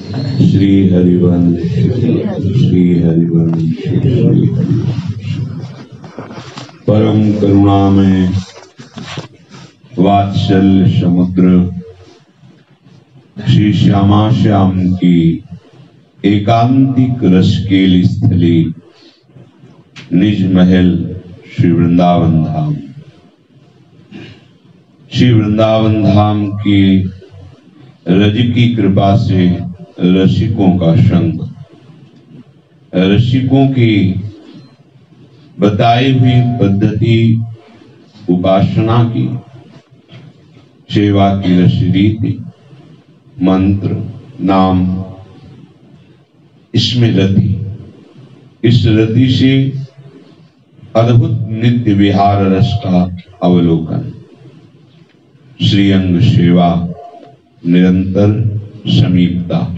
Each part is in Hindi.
श्री हरिवंश श्री हरिवंश। परम करुणा में वात्सल्य समुद्र श्री श्यामा श्याम की एकांतिक रसकेली स्थली निज महल श्री वृंदावन धाम। श्री वृंदावन धाम की रज की कृपा से रसिकों का संग, रसिकों की बताई हुई पद्धति उपासना की, सेवा की रस रीति, मंत्र, नाम, इसमें रति, इस रति से अद्भुत नित्य विहार रस का अवलोकन, श्रीअंग सेवा, निरंतर समीपता,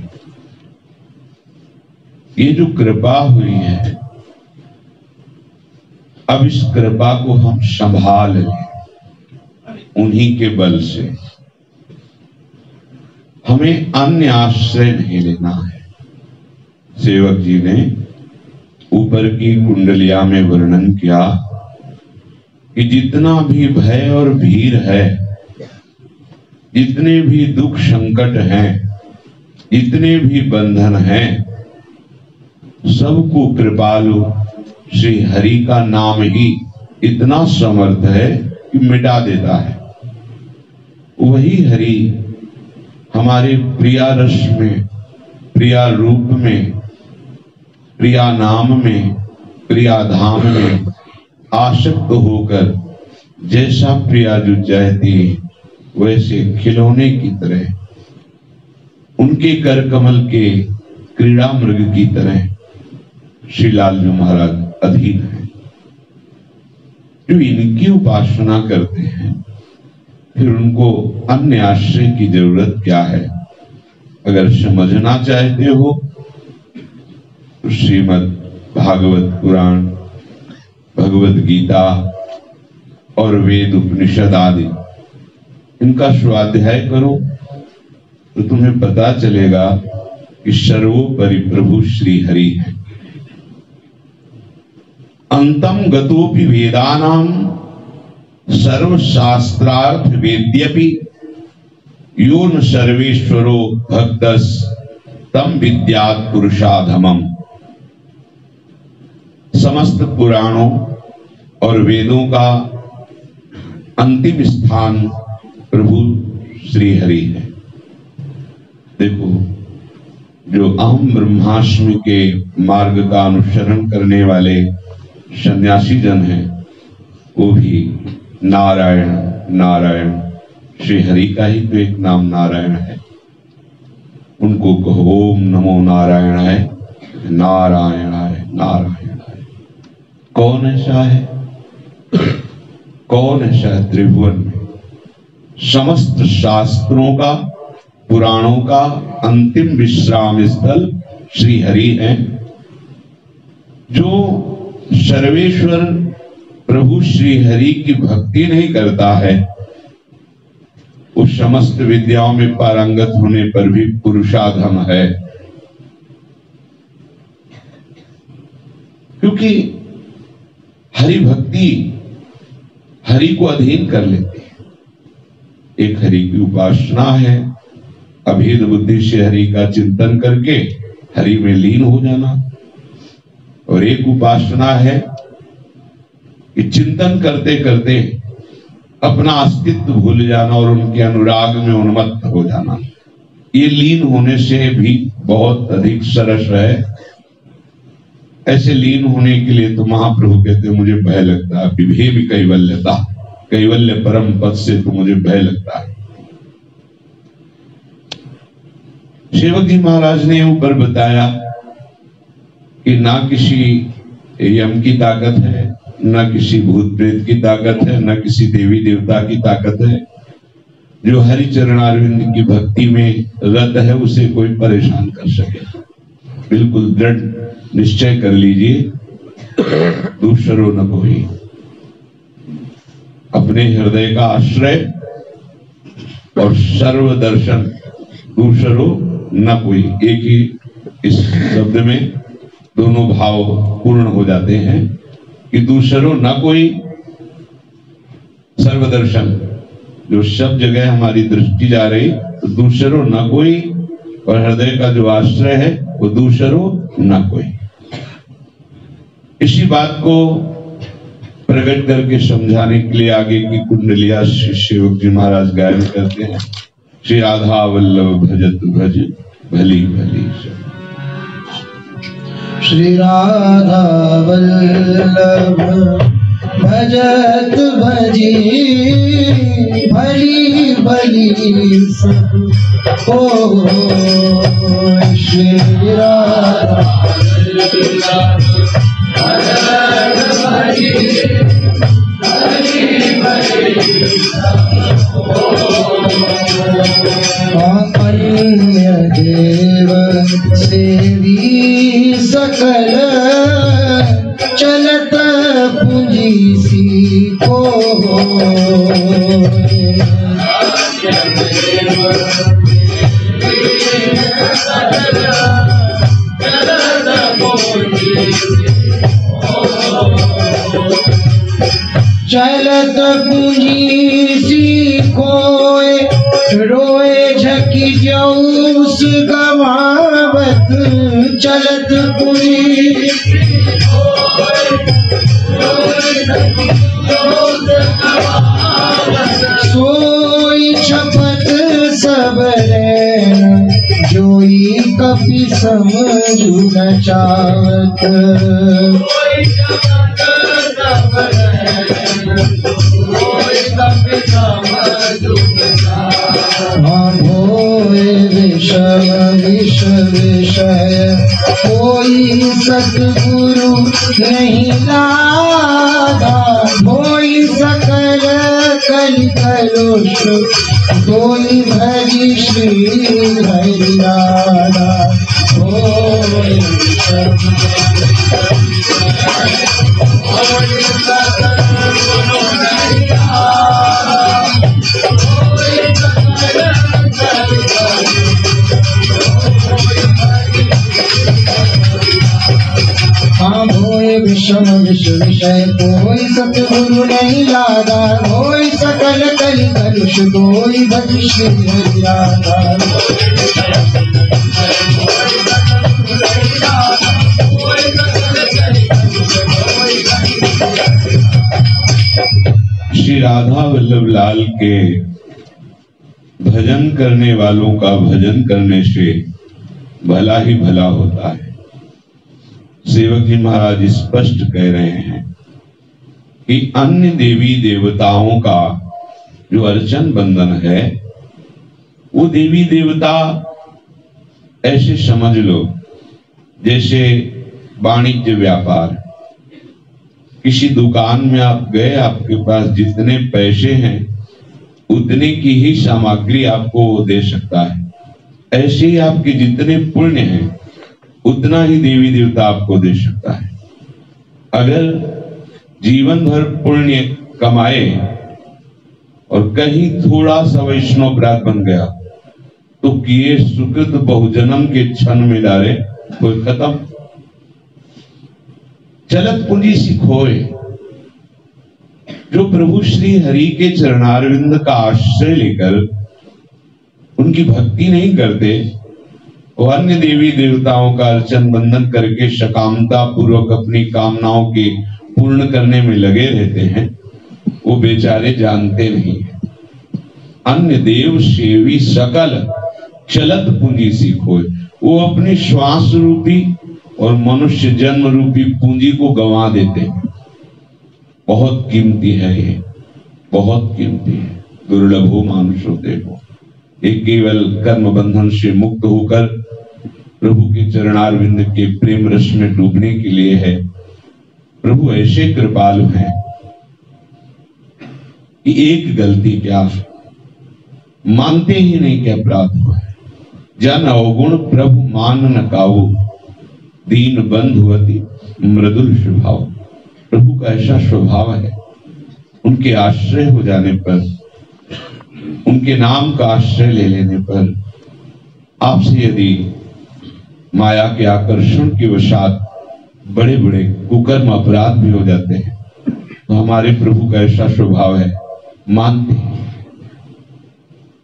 ये जो कृपा हुई है, अब इस कृपा को हम संभाल लें। उन्हीं के बल से हमें अन्य आश्रय नहीं लेना है। सेवक जी ने ऊपर की कुंडलिया में वर्णन किया कि जितना भी भय और भीर है, जितने भी दुख संकट हैं, जितने भी बंधन हैं, सबको कृपालु श्री हरि का नाम ही इतना समर्थ है कि मिटा देता है। वही हरि हमारे प्रिया रस में, प्रिया रूप में, प्रिया नाम में, प्रिया धाम में आसक्त होकर जैसा प्रिया जो चाहती वैसे खिलौने की तरह, उनके कर कमल के क्रीड़ा मृग की तरह श्री लालजू महाराज अधीन है। जो इनकी उपासना करते हैं, फिर उनको अन्य आश्रय की जरूरत क्या है? अगर समझना चाहते हो तो श्रीमद् भागवत पुराण, भगवत गीता और वेद उपनिषद आदि इनका स्वाध्याय करो तो तुम्हें पता चलेगा कि सर्वोपरि प्रभु श्री हरि है। अंतम गतोपि वेदानाम सर्वशास्त्रार्थ वेद्यपि यो न सर्वेश्वरो भक्तस् तम विद्यात् पुरुषाधमम्। समस्त पुराणों और वेदों का अंतिम स्थान प्रभु श्री हरि है। देखो, जो अहम ब्रह्मास्मि के मार्ग का अनुसरण करने वाले सन्यासी जन हैं, वो भी नारायण नारायण, श्री हरि का ही तो एक नाम नारायण है। उनको कहो ओम नमो नारायणाय, नारायणाय नारायणाय। कौन ऐसा है? कौन ऐसा है त्रिभुवन में? समस्त शास्त्रों का, पुराणों का अंतिम विश्राम स्थल श्री हरि है। जो सर्वेश्वर प्रभु श्री हरि की भक्ति नहीं करता है, वो समस्त विद्याओं में पारंगत होने पर भी पुरुषाधम है। क्योंकि हरि भक्ति हरि को अधीन कर लेती है। एक हरि की उपासना है, अभेद बुद्धि से हरि का चिंतन करके हरि में लीन हो जाना, और एक उपासना है कि चिंतन करते करते अपना अस्तित्व भूल जाना और उनके अनुराग में उन्मत्त हो जाना। ये लीन होने से भी बहुत अधिक सरस है। ऐसे लीन होने के लिए तो महाप्रभु कहते मुझे भय लगता है, विभेम कैवल्यता, कैवल्य परम पद से तो मुझे भय लगता है। सेवक जी महाराज ने ऊपर बताया कि ना किसी यम की ताकत है, ना किसी भूत प्रेत की ताकत है, ना किसी देवी देवता की ताकत है। जो हरि चरणारविंद की भक्ति में रत है उसे कोई परेशान कर सके। बिल्कुल दृढ़ निश्चय कर लीजिए, दूसरो न कोई। अपने हृदय का आश्रय और सर्वदर्शन, दूसरो न कोई, एक ही इस शब्द में दोनों भाव पूर्ण हो जाते हैं कि दूसरो न कोई, सर्वदर्शन, जो सब जगह हमारी दृष्टि जा रही तो दूसरो न कोई, और हृदय का जो आश्रय है वो दूसरो न कोई। इसी बात को प्रकट करके समझाने के लिए आगे की कुंडलिया श्री सेवक जी महाराज गायन करते हैं। श्री राधा वल्लभ भजत भज भली भली सब। श्री राधा वल्लभ भजत भजी भली भली सब। ओ श्री राधा वल्लभ भजत भजी भली भली सब। अन्य देव सेवी सकल चलत पूंजी सी को। चलत पूंजी सी खोए रोए झकी जऊस गवावत। चलत पूंजी सोई छपत सब रैन जोई कपि समझू न चावत। भोए विषम विष विषय कोई सतगुरु नहीं लागा। भोई सकल कलि कलुष कोई भजी श्री हरि राधा। भोए भोए विषम विष विषय कोई सतगुरु नहीं लागा। भोई सकल कलि कलुष कोई भज श्री हरि राधा। श्री राधा वल्लभ लाल के भजन करने वालों का भजन करने से भला ही भला होता है। सेवक जी महाराज स्पष्ट कह रहे हैं कि अन्य देवी देवताओं का जो अर्चन बंधन है वो देवी देवता ऐसे समझ लो जैसे वाणिज्य व्यापार। किसी दुकान में आप गए, आपके पास जितने पैसे हैं उतने की ही सामग्री आपको दे सकता है। ऐसे ही आपके जितने पुण्य हैं उतना ही देवी देवता आपको दे सकता है। अगर जीवन भर पुण्य कमाए और कहीं थोड़ा सा वैष्णव अपराध बन गया तो किए सुकृत बहुजन्म के क्षण में डाले कोई खत्म। चलत पूंजी सिखोए, जो प्रभु श्री हरि के चरणारविंद का आश्रय लेकर उनकी भक्ति नहीं करते, वो अन्य देवी देवताओं का अर्चन बंधन करके सकामता पूर्वक अपनी कामनाओं के पूर्ण करने में लगे रहते हैं, वो बेचारे जानते नहीं है। अन्य देव सेवी सकल चलत पूंजी सीखोए, वो अपनी श्वास रूपी और मनुष्य जन्म रूपी पूंजी को गंवा देते हैं। बहुत कीमती है ये, बहुत कीमती है। दुर्लभो मानुषो देवो, ये केवल कर्म बंधन से मुक्त होकर प्रभु के चरणारविंद के प्रेम रस में डूबने के लिए है। प्रभु ऐसे कृपालु हैं कि एक गलती क्या मानते ही नहीं कि अपराध हुआ है। जन अवगुण प्रभु मान न काऊ, दीन बंधुवती मृदुल स्वभाव। प्रभु का ऐसा स्वभाव है, उनके आश्रय हो जाने पर, उनके नाम का आश्रय ले लेने पर आपसे यदि माया के आकर्षण के वशात बड़े बड़े कुकर्म अपराध भी हो जाते हैं तो हमारे प्रभु का ऐसा स्वभाव है, मानते हैं।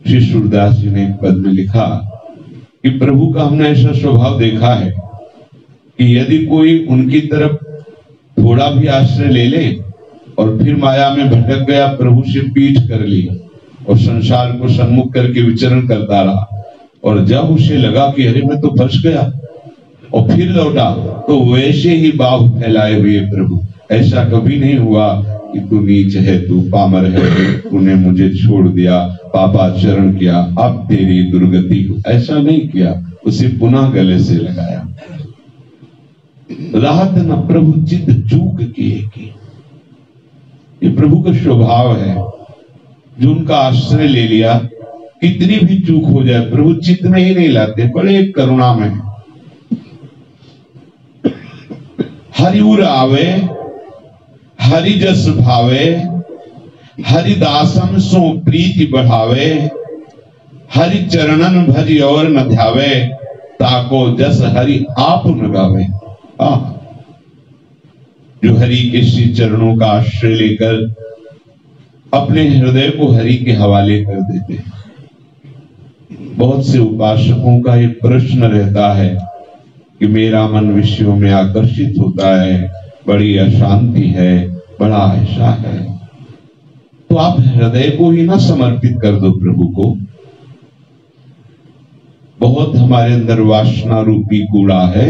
श्री सूरदास जी ने एक पद में लिखा कि प्रभु का हमने ऐसा स्वभाव देखा है कि यदि कोई उनकी तरफ थोड़ा भी आश्रय ले ले और फिर माया में भटक गया, प्रभु से पीठ कर ली और संसार को सम्मुख करके विचरण करता रहा, और जब उसे लगा कि अरे मैं तो फंस गया और फिर लौटा, तो वैसे ही बाहु फैलाए हुए प्रभु, ऐसा कभी नहीं हुआ कि तू नीच है, तू पामर है, तूने मुझे छोड़ दिया, पापाचरण किया, अब तेरी दुर्गति हो, ऐसा नहीं किया। उसे पुनः गले से लगाया। राहत न प्रभु चित चूक किए की, ये प्रभु का स्वभाव है। जो उनका आश्रय ले लिया, कितनी भी चूक हो जाए प्रभु चित्त में ही नहीं लाते, बड़े करुणा में। हरि उर आवे, हरि जस भावे, हरिदासन सो प्रीति बढ़ावे, हरि चरणन भज और न ध्यावे, ताको जस हरि आप न गावे। जो हरि के श्री चरणों का आश्रय लेकर अपने हृदय को हरि के हवाले कर देते हैं। बहुत से उपासकों का एक प्रश्न रहता है कि मेरा मन विषयों में आकर्षित होता है, बड़ी अशांति है, बड़ा ऐसा है। तो आप हृदय को ही ना समर्पित कर दो प्रभु को। बहुत हमारे अंदर वासना रूपी कूड़ा है,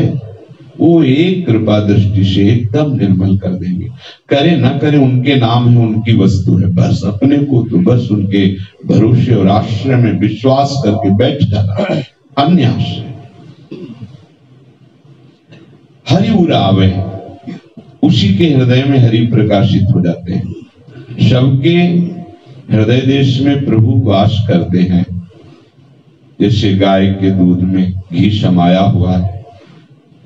वो एक कृपा दृष्टि से एकदम निर्मल कर देंगे। करे ना करे उनके नाम है, उनकी वस्तु है, बस अपने को तो बस उनके भरोसे और आश्रय में विश्वास करके बैठ जाना है। अन्य आश्रय हरि उरावे, उसी के हृदय में हरि प्रकाशित हो जाते हैं। सबके हृदय देश में प्रभु वास करते हैं। जैसे गाय के दूध में घी समाया हुआ है,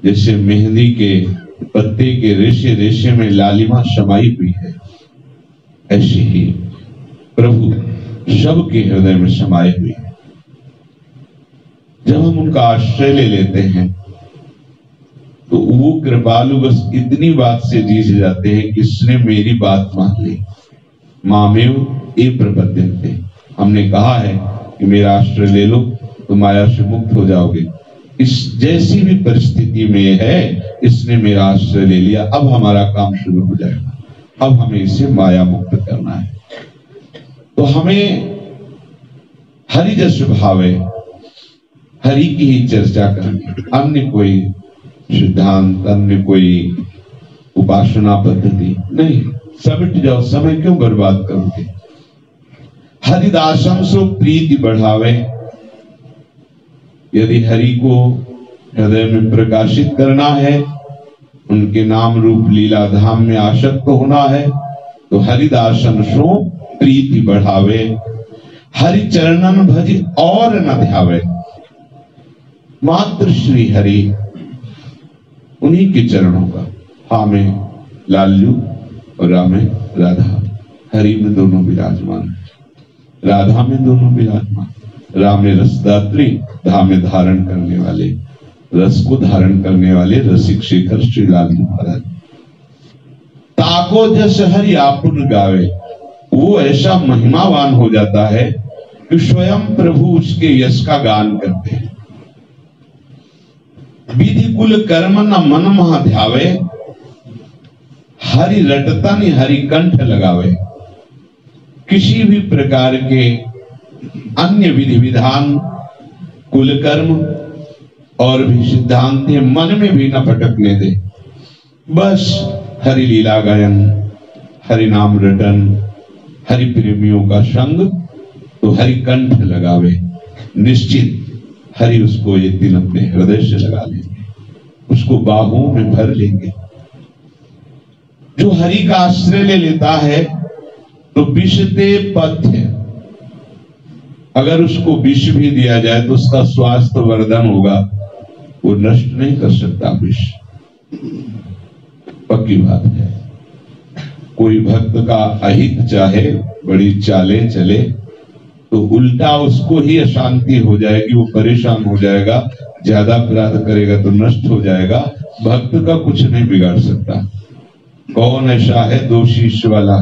जैसे मेहंदी के पत्ते के रेशे रेशे में लालिमा समाई हुई है, ऐसे ही प्रभु सबके हृदय में समाये हुए हैं। जब हम उनका आश्रय ले लेते हैं तो वो कृपालु बस इतनी बात से जीत जाते हैं कि इसने मेरी बात मान ली। मामेव ए प्रपद्यन्ते, हमने कहा है कि मेरा आश्रय ले लो तो माया से मुक्त हो जाओगे। इस जैसी भी परिस्थिति में है, इसने मेरा आश्रय ले लिया, अब हमारा काम शुरू हो जाएगा, अब हमें इसे माया मुक्त करना है। तो हमें हरि जस भावे, हरि की ही चर्चा करनी, अन्य कोई सिद्धांत, अन्य कोई उपासना पद्धति नहीं। समिट जाओ, समय क्यों बर्बाद करोगे। हरिदासम सो प्रीति बढ़ावे, यदि हरि को हृदय में प्रकाशित करना है, उनके नाम रूप लीला धाम में आसक्त होना है, तो हरिदासन सो प्रीति बढ़ावे, हरि चरणन भज और न ध्यावे। मात्र श्री हरि, उन्हीं के चरणों का, हा में लाल्यू और रा में राधा, हरि में दोनों विराजमान, राधा में दोनों विराजमान। राम में रसदात्री, धा में धारण करने वाले, रस को धारण करने वाले रसिक शेखर श्री लालजी महाराज। ताको जस हरि आपुन गावे, वो ऐसा महिमावान हो जाता है कि स्वयं प्रभु उसके यश का गान करते हैं। विधि कुल कर्म न मन महा ध्यावे, हरि रटतन हरि कंठ लगावे। किसी भी प्रकार के अन्य विधि विधान, कुल कर्म और भी सिद्धांत मन में भी न भटकने दे। बस हरि लीला गायन, हरि नाम रटन, हरि प्रेमियों का संग, तो हरि कंठ लगावे। निश्चित हरि उसको एक दिन अपने हृदय से लगा लेंगे, उसको बाहों में भर लेंगे। जो हरि का आश्रय ले लेता है तो विषते पथ्य, अगर उसको विष भी दिया जाए तो उसका स्वास्थ्य वर्धन होगा, वो नष्ट नहीं कर सकता विष, पक्की बात है। कोई भक्त का अहित चाहे बड़ी चाले चले, तो उल्टा उसको ही अशांति हो जाएगी, वो परेशान हो जाएगा, ज्यादा अपराध करेगा तो नष्ट हो जाएगा। भक्त का कुछ नहीं बिगाड़ सकता। कौन ऐसा है दोषीश वाला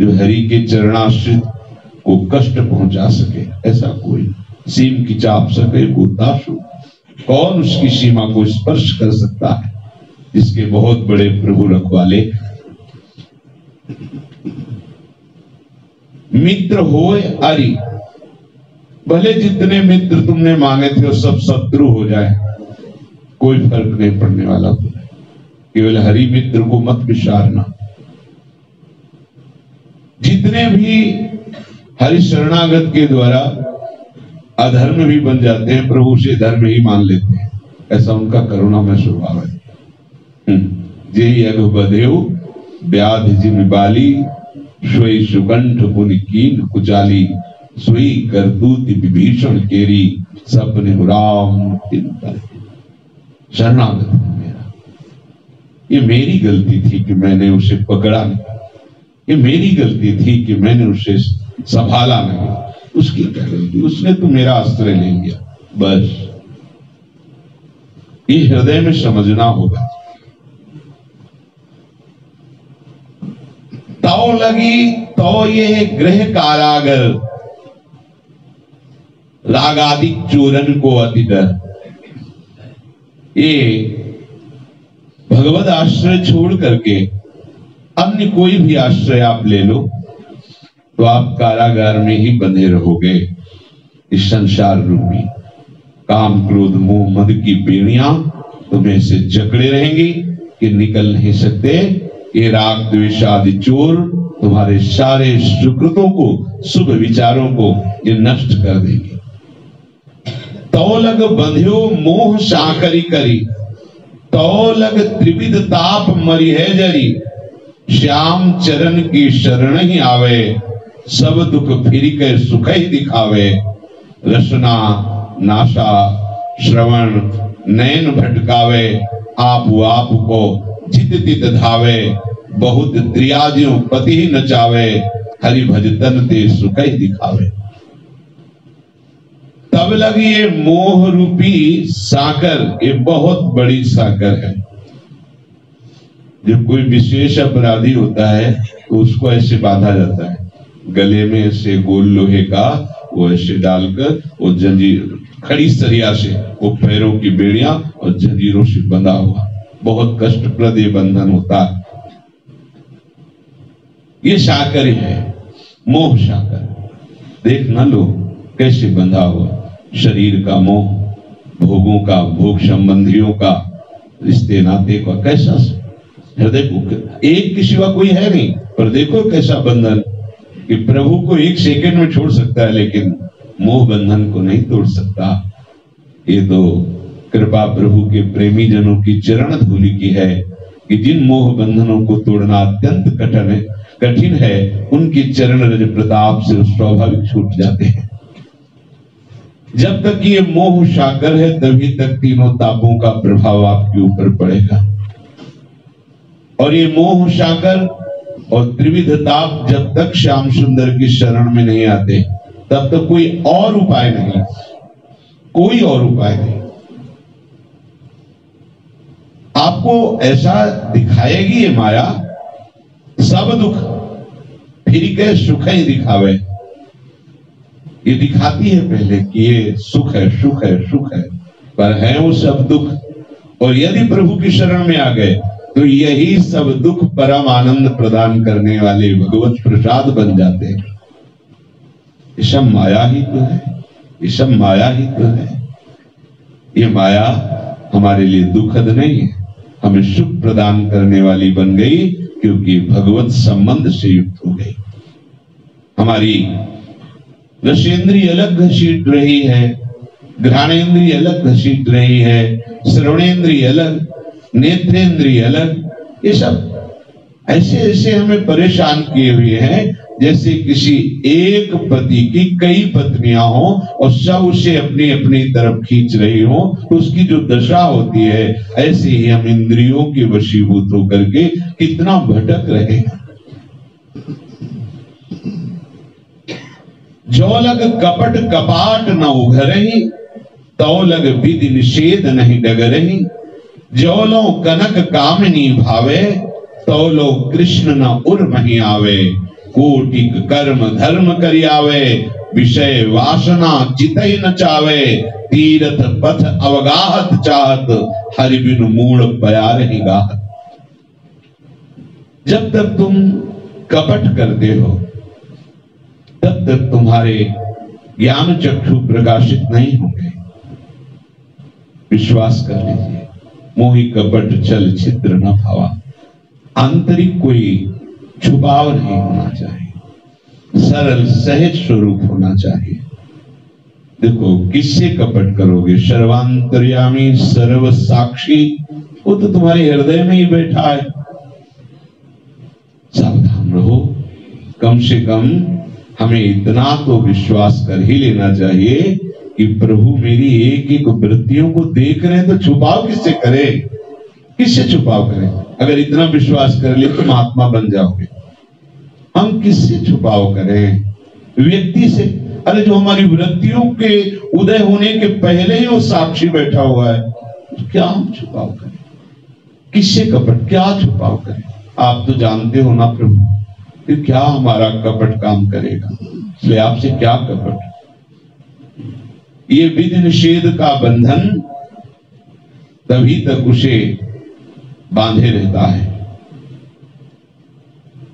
जो हरि के चरणाश्रित को कष्ट पहुंचा सके? ऐसा कोई। सीम की चाप सके गोताशु, कौन उसकी सीमा को स्पर्श कर सकता है? जिसके बहुत बड़े प्रभु रखवाले। मित्र होए अरि, भले जितने मित्र तुमने मांगे थे वो सब शत्रु हो जाए, कोई फर्क नहीं पड़ने वाला तुम्हें। केवल हरि मित्र को मत विसारना। जितने भी हरि शरणागत के द्वारा अधर्म भी बन जाते हैं, प्रभु से धर्म ही मान लेते हैं, ऐसा उनका करुणामय स्वभाव है। जे यग बधेउ व्याध जिम बाली, सोई सुकंठ पुनि कीन कुचाली, सोई करतूत विभीषण केरी, सपने राम चिंता। शरणागत है मेरा, ये मेरी गलती थी कि मैंने उसे पकड़ा नहीं, ये मेरी गलती थी कि मैंने उसे संभाला नहीं। उसकी क्या गलती? उसने तो मेरा आश्रय ले लिया। बस ये हृदय में समझना होगा। तो लगी तो ये गृह कारागर, रागादिक चूरन को अति डर। ये भगवत आश्रय छोड़ करके अन्य कोई भी आश्रय आप ले लो तो आप कारागार में ही बंधे रहोगे। इस संसार रूपी काम क्रोध मोह मद की बेड़ियां तुम्हें से जकड़े रहेंगी कि निकल नहीं सकते। ये राग द्वेष आदि चोर तुम्हारे सारे सुकृतों को, शुभ विचारों को ये नष्ट कर देंगे। तो लग बंध्यो मोह साकरी करी, तो लग त्रिविध ताप मरी है जरी। श्याम चरण की शरण ही आवे, सब दुख फिर के सुख ही दिखावे। रसना नाशा श्रवण नैन भटकावे, आप को जित तित धावे। बहुत त्रियाजियों पति ही नचावे, हरि भजतन ते सुख ही दिखावे। तब लगी ये मोह रूपी साकर, ये बहुत बड़ी साकर है। जब कोई विशेष अपराधी होता है तो उसको ऐसे बांधा जाता है, गले में ऐसे गोल लोहे का वो ऐसे डालकर, वो जंजीर खड़ी सरिया से, वो पैरों की बेड़ियां और जंजीरों से बंधा हुआ, बहुत कष्टप्रद ये बंधन होता है। ये साकर है, मोह साकर। देख ना लो कैसे बंधा हुआ, शरीर का मोह, भोगों का, भोग संबंधियों का, रिश्ते नाते का, कैसा हृदय को एक के सिवा कोई है नहीं। पर देखो कैसा बंधन कि प्रभु को एक सेकंड में छोड़ सकता है लेकिन मोह बंधन को नहीं तोड़ सकता। ये तो कृपा प्रभु के प्रेमी जनों की चरण धूलि की है कि जिन मोह बंधनों को तोड़ना अत्यंत कठिन है, उनके चरण रज प्रताप से स्वाभाविक छूट जाते हैं। जब तक ये मोह साकर है तभी तक तीनों तापों का प्रभाव आपके ऊपर पड़ेगा। और ये मोह साकर और त्रिविध ताप जब तक श्याम सुंदर की शरण में नहीं आते तब तक कोई और उपाय नहीं, कोई और उपाय नहीं। आपको ऐसा दिखाएगी ये माया, सब दुख फिर के सुख ही दिखावे। ये दिखाती है पहले कि ये सुख है, सुख है, सुख है, पर है वो सब दुख। और यदि प्रभु की शरण में आ गए तो यही सब दुख परम आनंद प्रदान करने वाले भगवत प्रसाद बन जाते हैं। ये सब माया ही तो है, ये सब माया ही तो है। ये माया हमारे लिए दुखद नहीं है, हमें सुख प्रदान करने वाली बन गई क्योंकि भगवत संबंध से युक्त हो गई। हमारी रसेंद्रिय अलग घसीट रही है, घ्राणेन्द्रिय अलग घसीट रही है, श्रवणेन्द्रिय अलग, नेत्रेंद्रिय अलग। ये सब ऐसे ऐसे हमें परेशान किए हुए हैं जैसे किसी एक पति की कई पत्नियां हो और सब उसे अपनी अपनी तरफ खींच रही हो, तो उसकी जो दशा होती है, ऐसे ही हम इंद्रियों के वशीभूत होकर के कितना भटक रहे हैं। जो लग कपट कपाट न उघरही, तो लग विधि निषेध नहीं डगरही। जो लो कनक कामिनी भावे, तो लो कृष्ण न उर्महि आवे। कोटिक कर्म धर्म करियावे, विषय वासना चितई न चावे। तीरथ पथ अवगाहत चाहत, हरि बिनु मूढ़ प्यारहि गाहत। जब तक तुम कपट करते हो तब तक तुम्हारे ज्ञान चक्षु प्रकाशित नहीं होंगे। विश्वास कर लीजिए, मोहि कपट छल छिद्र न भावा। आंतरिक कोई छुपाव नहीं होना चाहिए, सरल सहज स्वरूप होना चाहिए। देखो, किससे कपट करोगे? सर्वांतर्यामी सर्व साक्षी, वो तो तुम्हारे हृदय में ही बैठा है। सावधान रहो। कम से कम हमें इतना तो विश्वास कर ही लेना चाहिए कि प्रभु मेरी एक एक वृत्तियों को देख रहे हैं, तो छुपाव किससे करे? किससे छुपाव करें? अगर इतना विश्वास कर ले तो महात्मा बन जाओगे। हम किससे छुपाव करें? व्यक्ति से। अरे जो हमारी वृत्तियों के उदय होने के पहले ही वो साक्षी बैठा हुआ है, तो क्या हम छुपाव करें? किससे कपट, क्या छुपाव करें? आप तो जानते हो ना प्रभु, फिर क्या हमारा कपट काम करेगा? इसलिए आपसे क्या कपट? ये विधि निषेध का बंधन तभी तक उसे बांधे रहता है।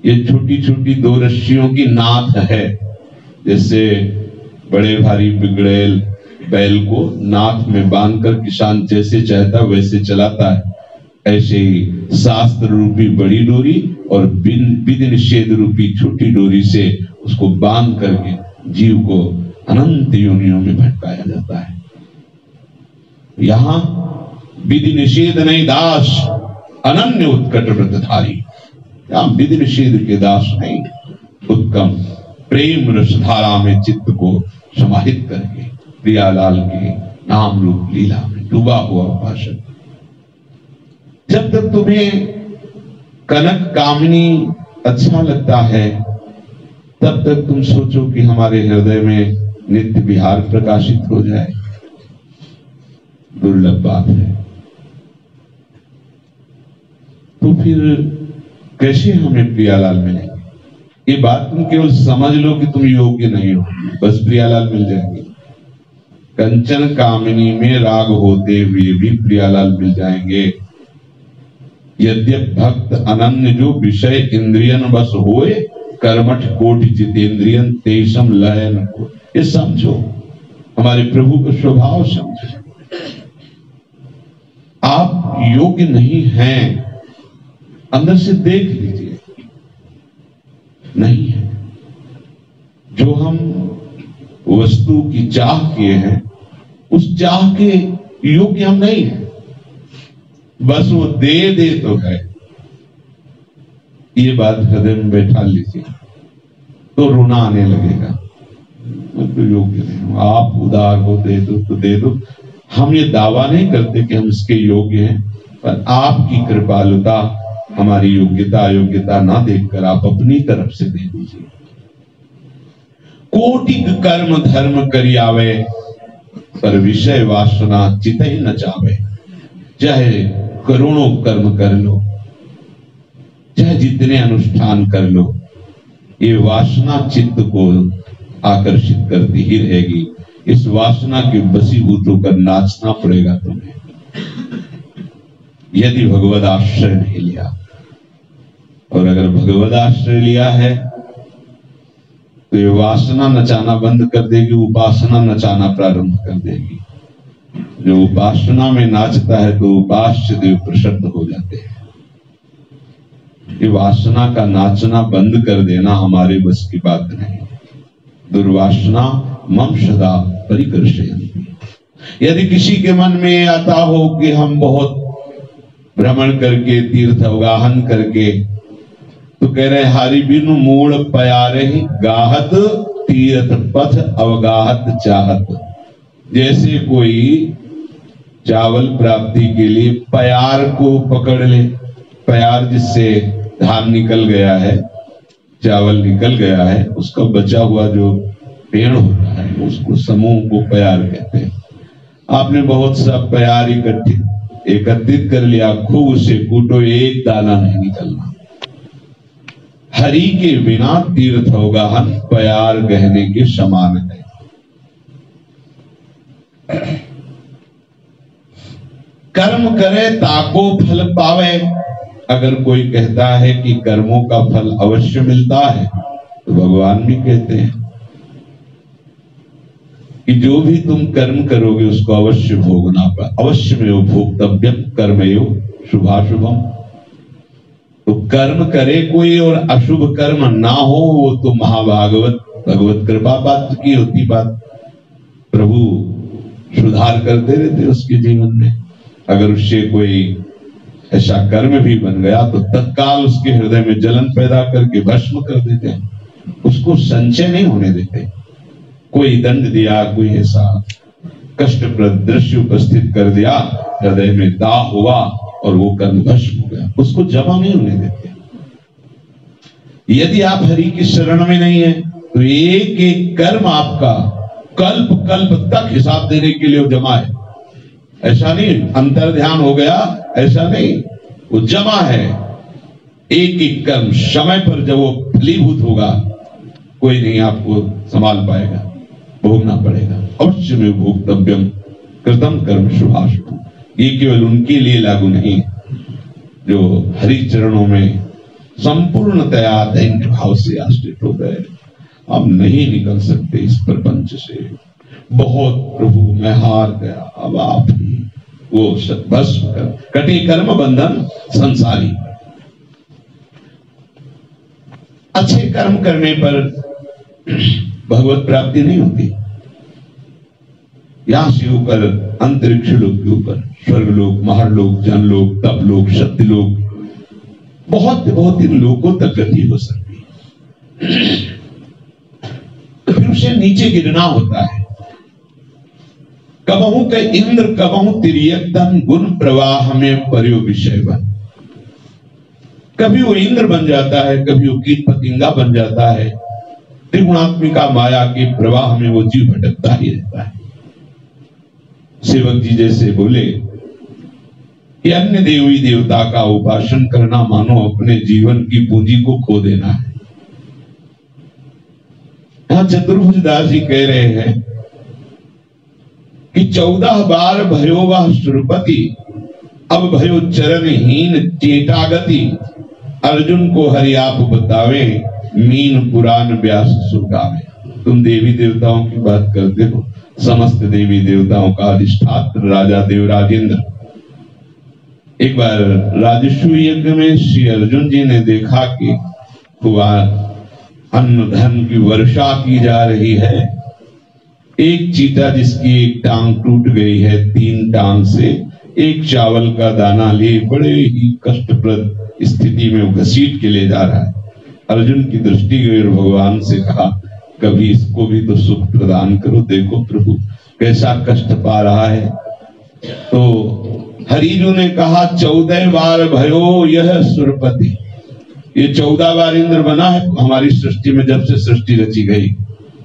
ये छोटी छोटी दो रस्सियों की नाथ है। जैसे बड़े भारी बिगड़ेल बैल को नाथ में बांधकर किसान जैसे चाहता वैसे चलाता है, ऐसे ही शास्त्र रूपी बड़ी डोरी और विधि निषेध रूपी छोटी डोरी से उसको बांध करके जीव को अनंत योनियों में भटकाया जाता है। यहां विधि निषेध नहीं दास, अनन्य उत्कट व्रतधारी। यहां विधि निषेध के दास नहीं, उत्तम प्रेम रसधारा में चित्त को समाहित करके प्रियालाल के नाम रूप लीला में डूबा हुआ उपासक। जब तक तुम्हें कनक कामिनी अच्छा लगता है, तब तक तुम सोचो कि हमारे हृदय में नित्य विहार प्रकाशित हो जाए। दुर्लभ बात है। तो फिर कैसे हमें प्रियालाल मिलेंगे? ये बात तुम केवल समझ लो कि तुम योग्य नहीं हो, बस प्रियालाल मिल जाएंगे। कंचन कामिनी में राग होते हुए भी प्रियालाल मिल जाएंगे। यद्यप भक्त अनन्य जो विषय इंद्रियन बस होए, कर्मठ कोटि जितेंद्रियन तेषम लय न हो। ये समझो, हमारे प्रभु का स्वभाव समझो। आप योग्य नहीं हैं, अंदर से देख लीजिए, नहीं है। जो हम वस्तु की चाह किए हैं, उस चाह के योग्य हम नहीं हैं। बस वो दे दे तो है, ये बात हृदय में बैठा लीजिए, तो रोना आने लगेगा। मैं तो योग्य नहीं हूं, आप उदार हो, दे दो तो दे दो। हम ये दावा नहीं करते कि हम इसके योग्य हैं, पर आपकी कृपालुता हमारी योग्यता अयोग्यता ना देखकर आप अपनी तरफ से दे दीजिए। कोटिक कर्म धर्म करियावे, पर विषय वासना चितई न चावे। चाहे करोड़ों कर्म कर लो, चाहे जितने अनुष्ठान कर लो, ये वासना चित्त को आकर्षित करती ही रहेगी। इस वासना के बसीभूत होकर नाचना पड़ेगा तुम्हें, यदि भगवद आश्रय नहीं लिया। और अगर भगवद आश्रय लिया है तो ये वासना नचाना बंद कर देगी, उपासना नचाना प्रारंभ कर देगी। जो उपासना में नाचता है तो उपास्य देव प्रसन्न हो जाते हैं। ये वासना का नाचना बंद कर देना हमारे बस की बात नहीं। दुर्वासना मम सदा परिकर्षयन्ति। यदि किसी के मन में आता हो कि हम बहुत भ्रमण करके तीर्थ अवगाहन करके, तो कह रहे हारी बिनु मूढ़ प्यारे ही गाहत, तीर्थ पथ अवगाहत चाहत। जैसे कोई चावल प्राप्ति के लिए प्यार को पकड़ ले, प्यार जिससे धान निकल गया है, चावल निकल गया है, उसका बचा हुआ जो पेड़ होता है, उसको समूह को प्यार कहते हैं। आपने बहुत सा प्यार एकत्रित कर लिया, खूब उसे कूटो, एक दाना नहीं निकलना। हरि के बिना तीर्थ होगा, हम प्यार गहने के समान है। कर्म करे ताको फल पावे। अगर कोई कहता है कि कर्मों का फल अवश्य मिलता है, तो भगवान भी कहते हैं कि जो भी तुम कर्म करोगे उसको अवश्य भोगना पड़ा। अवश्य में भोक्तव्यम कर्मयोग शुभाशुभम। तो कर्म करे कोई और अशुभ कर्म ना हो, वो तो महाभागवत भगवत कृपा पात्र की होती बात। प्रभु सुधार करते रहते उसके जीवन में। अगर उससे कोई ऐसा कर्म भी बन गया तो तत्काल उसके हृदय में जलन पैदा करके भस्म कर देते हैं, उसको संचय नहीं होने देते। कोई दंड दिया, कोई ऐसा कष्टप्रद दृश्य उपस्थित कर दिया, हृदय में दाह हुआ और वो कर्म भस्म हो गया, उसको जमा नहीं होने देते। यदि आप हरि की शरण में नहीं है तो एक एक कर्म आपका कल्प कल्प तक हिसाब देने के लिए जमा है। ऐसा नहीं अंतर ध्यान हो गया, ऐसा नहीं, वो जमा है। एक एक कर्म समय पर जब वो फलीभूत होगा, कोई नहीं आपको संभाल पाएगा, भोगना पड़ेगा। अवश्य में भोक्तव्यम कृतम कर्म शुभाशुभ। ये केवल उनके लिए लागू नहीं जो हरि चरणों में संपूर्णतया दैन्य भाव से आश्रित हो गए। अब नहीं निकल सकते इस प्रपंच से। बहुत प्रभु मैं हार गया, अब आप ही वो भस्म कर कटे कर्म बंधन संसारी। अच्छे कर्म करने पर भगवत प्राप्ति नहीं होती। यहां से ऊपर अंतरिक्ष लोक के ऊपर स्वर्गलोक, महरलोक, जनलोक, तपलोक, सत्यलोक, बहुत बहुत इन लोकों तक गति हो सकती है। तो फिर उसे नीचे गिरना होता है। कबहू के इंद्र कबहू तिर्यकतन गुण प्रवाह में पर्यो विषय बन। कभी वो इंद्र बन जाता है, कभी वो कीट पतिंगा बन जाता है। त्रिगुणात्मिका माया के प्रवाह में वो जीव भटकता ही रहता है। सेवक जी जैसे बोले कि अन्य देवी देवता का उपासन करना मानो अपने जीवन की पूंजी को खो देना है। यहां चतुर्भुज दास जी कह रहे हैं कि 14 बार भयो वह सुरपति, अब भयो चरणहीन चेटागति। अर्जुन को हरि आप बतावे, मीन पुराण व्यास सुगावे। तुम देवी देवताओं की बात करते हो, समस्त देवी देवताओं का अधिष्ठात्र राजा देवराजेंद्र। एक बार राजस्व यज्ञ में श्री अर्जुन जी ने देखा कि खूब अन्न धन की वर्षा की जा रही है। एक चीता जिसकी एक टांग टूट गई है, 3 टांग से एक चावल का दाना ले बड़े ही कष्टप्रद स्थिति में घसीट के ले जा रहा है। अर्जुन की दृष्टि गई और भगवान से कहा, कभी इसको भी तो सुख प्रदान करो, देखो प्रभु कैसा कष्ट पा रहा है। तो हरिजू ने कहा, 14 बार भयो यह सुरपति। ये 14 बार इंद्र बना है हमारी सृष्टि में, जब से सृष्टि रची गई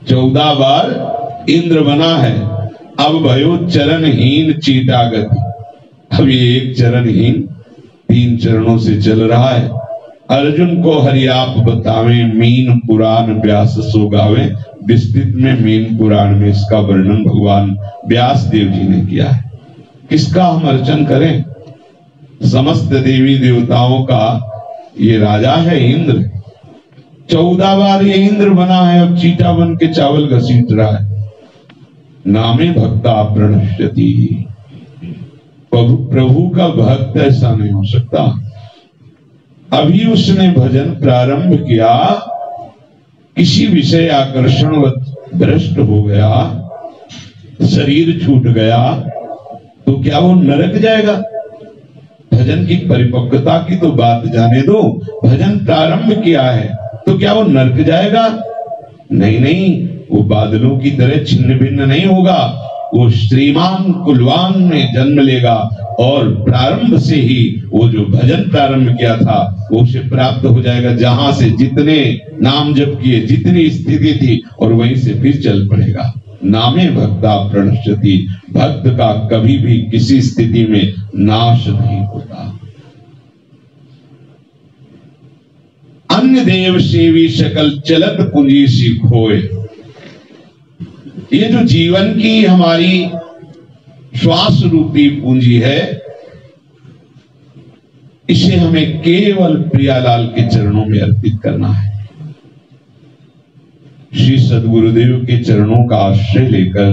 14 बार इंद्र बना है। अब भयो चरणहीन चीटागति। अब ये एक चरणहीन 3 चरणों से चल रहा है। अर्जुन को हरि आप बतावे, मीन पुराण व्यास सो गावे। विस्तृत में मीन पुराण में इसका वर्णन भगवान व्यास देव जी ने किया है। किसका हम अर्चन करें? समस्त देवी देवताओं का ये राजा है इंद्र। 14 बार ये इंद्र बना है, अब चीटा बन के चावल घसीट रहा है। नामे भक्ता प्रणश्यति। प्रभु का भक्त ऐसा नहीं हो सकता। अभी उसने भजन प्रारंभ किया, किसी विषय आकर्षणवश भ्रष्ट हो गया, शरीर छूट गया, तो क्या वो नरक जाएगा? भजन की परिपक्वता की तो बात जाने दो। भजन प्रारंभ किया है तो क्या वो नरक जाएगा? नहीं नहीं, वो बादलों की तरह छिन्न भिन्न नहीं होगा। वो श्रीमान कुलवान में जन्म लेगा और प्रारंभ से ही वो जो भजन प्रारंभ किया था वो उसे प्राप्त हो जाएगा, जहां से जितने नाम जप किए, जितनी स्थिति थी, और वहीं से फिर चल पड़ेगा। नामे भक्ता प्रणश्यति, भक्त का कभी भी किसी स्थिति में नाश नहीं होता। अन्य देव सेवी सकल चलत पूंजी सी खोए। ये जो जीवन की हमारी श्वास रूपी पूंजी है, इसे हमें केवल प्रियालाल के चरणों में अर्पित करना है। श्री सद्गुरुदेव के चरणों का आश्रय लेकर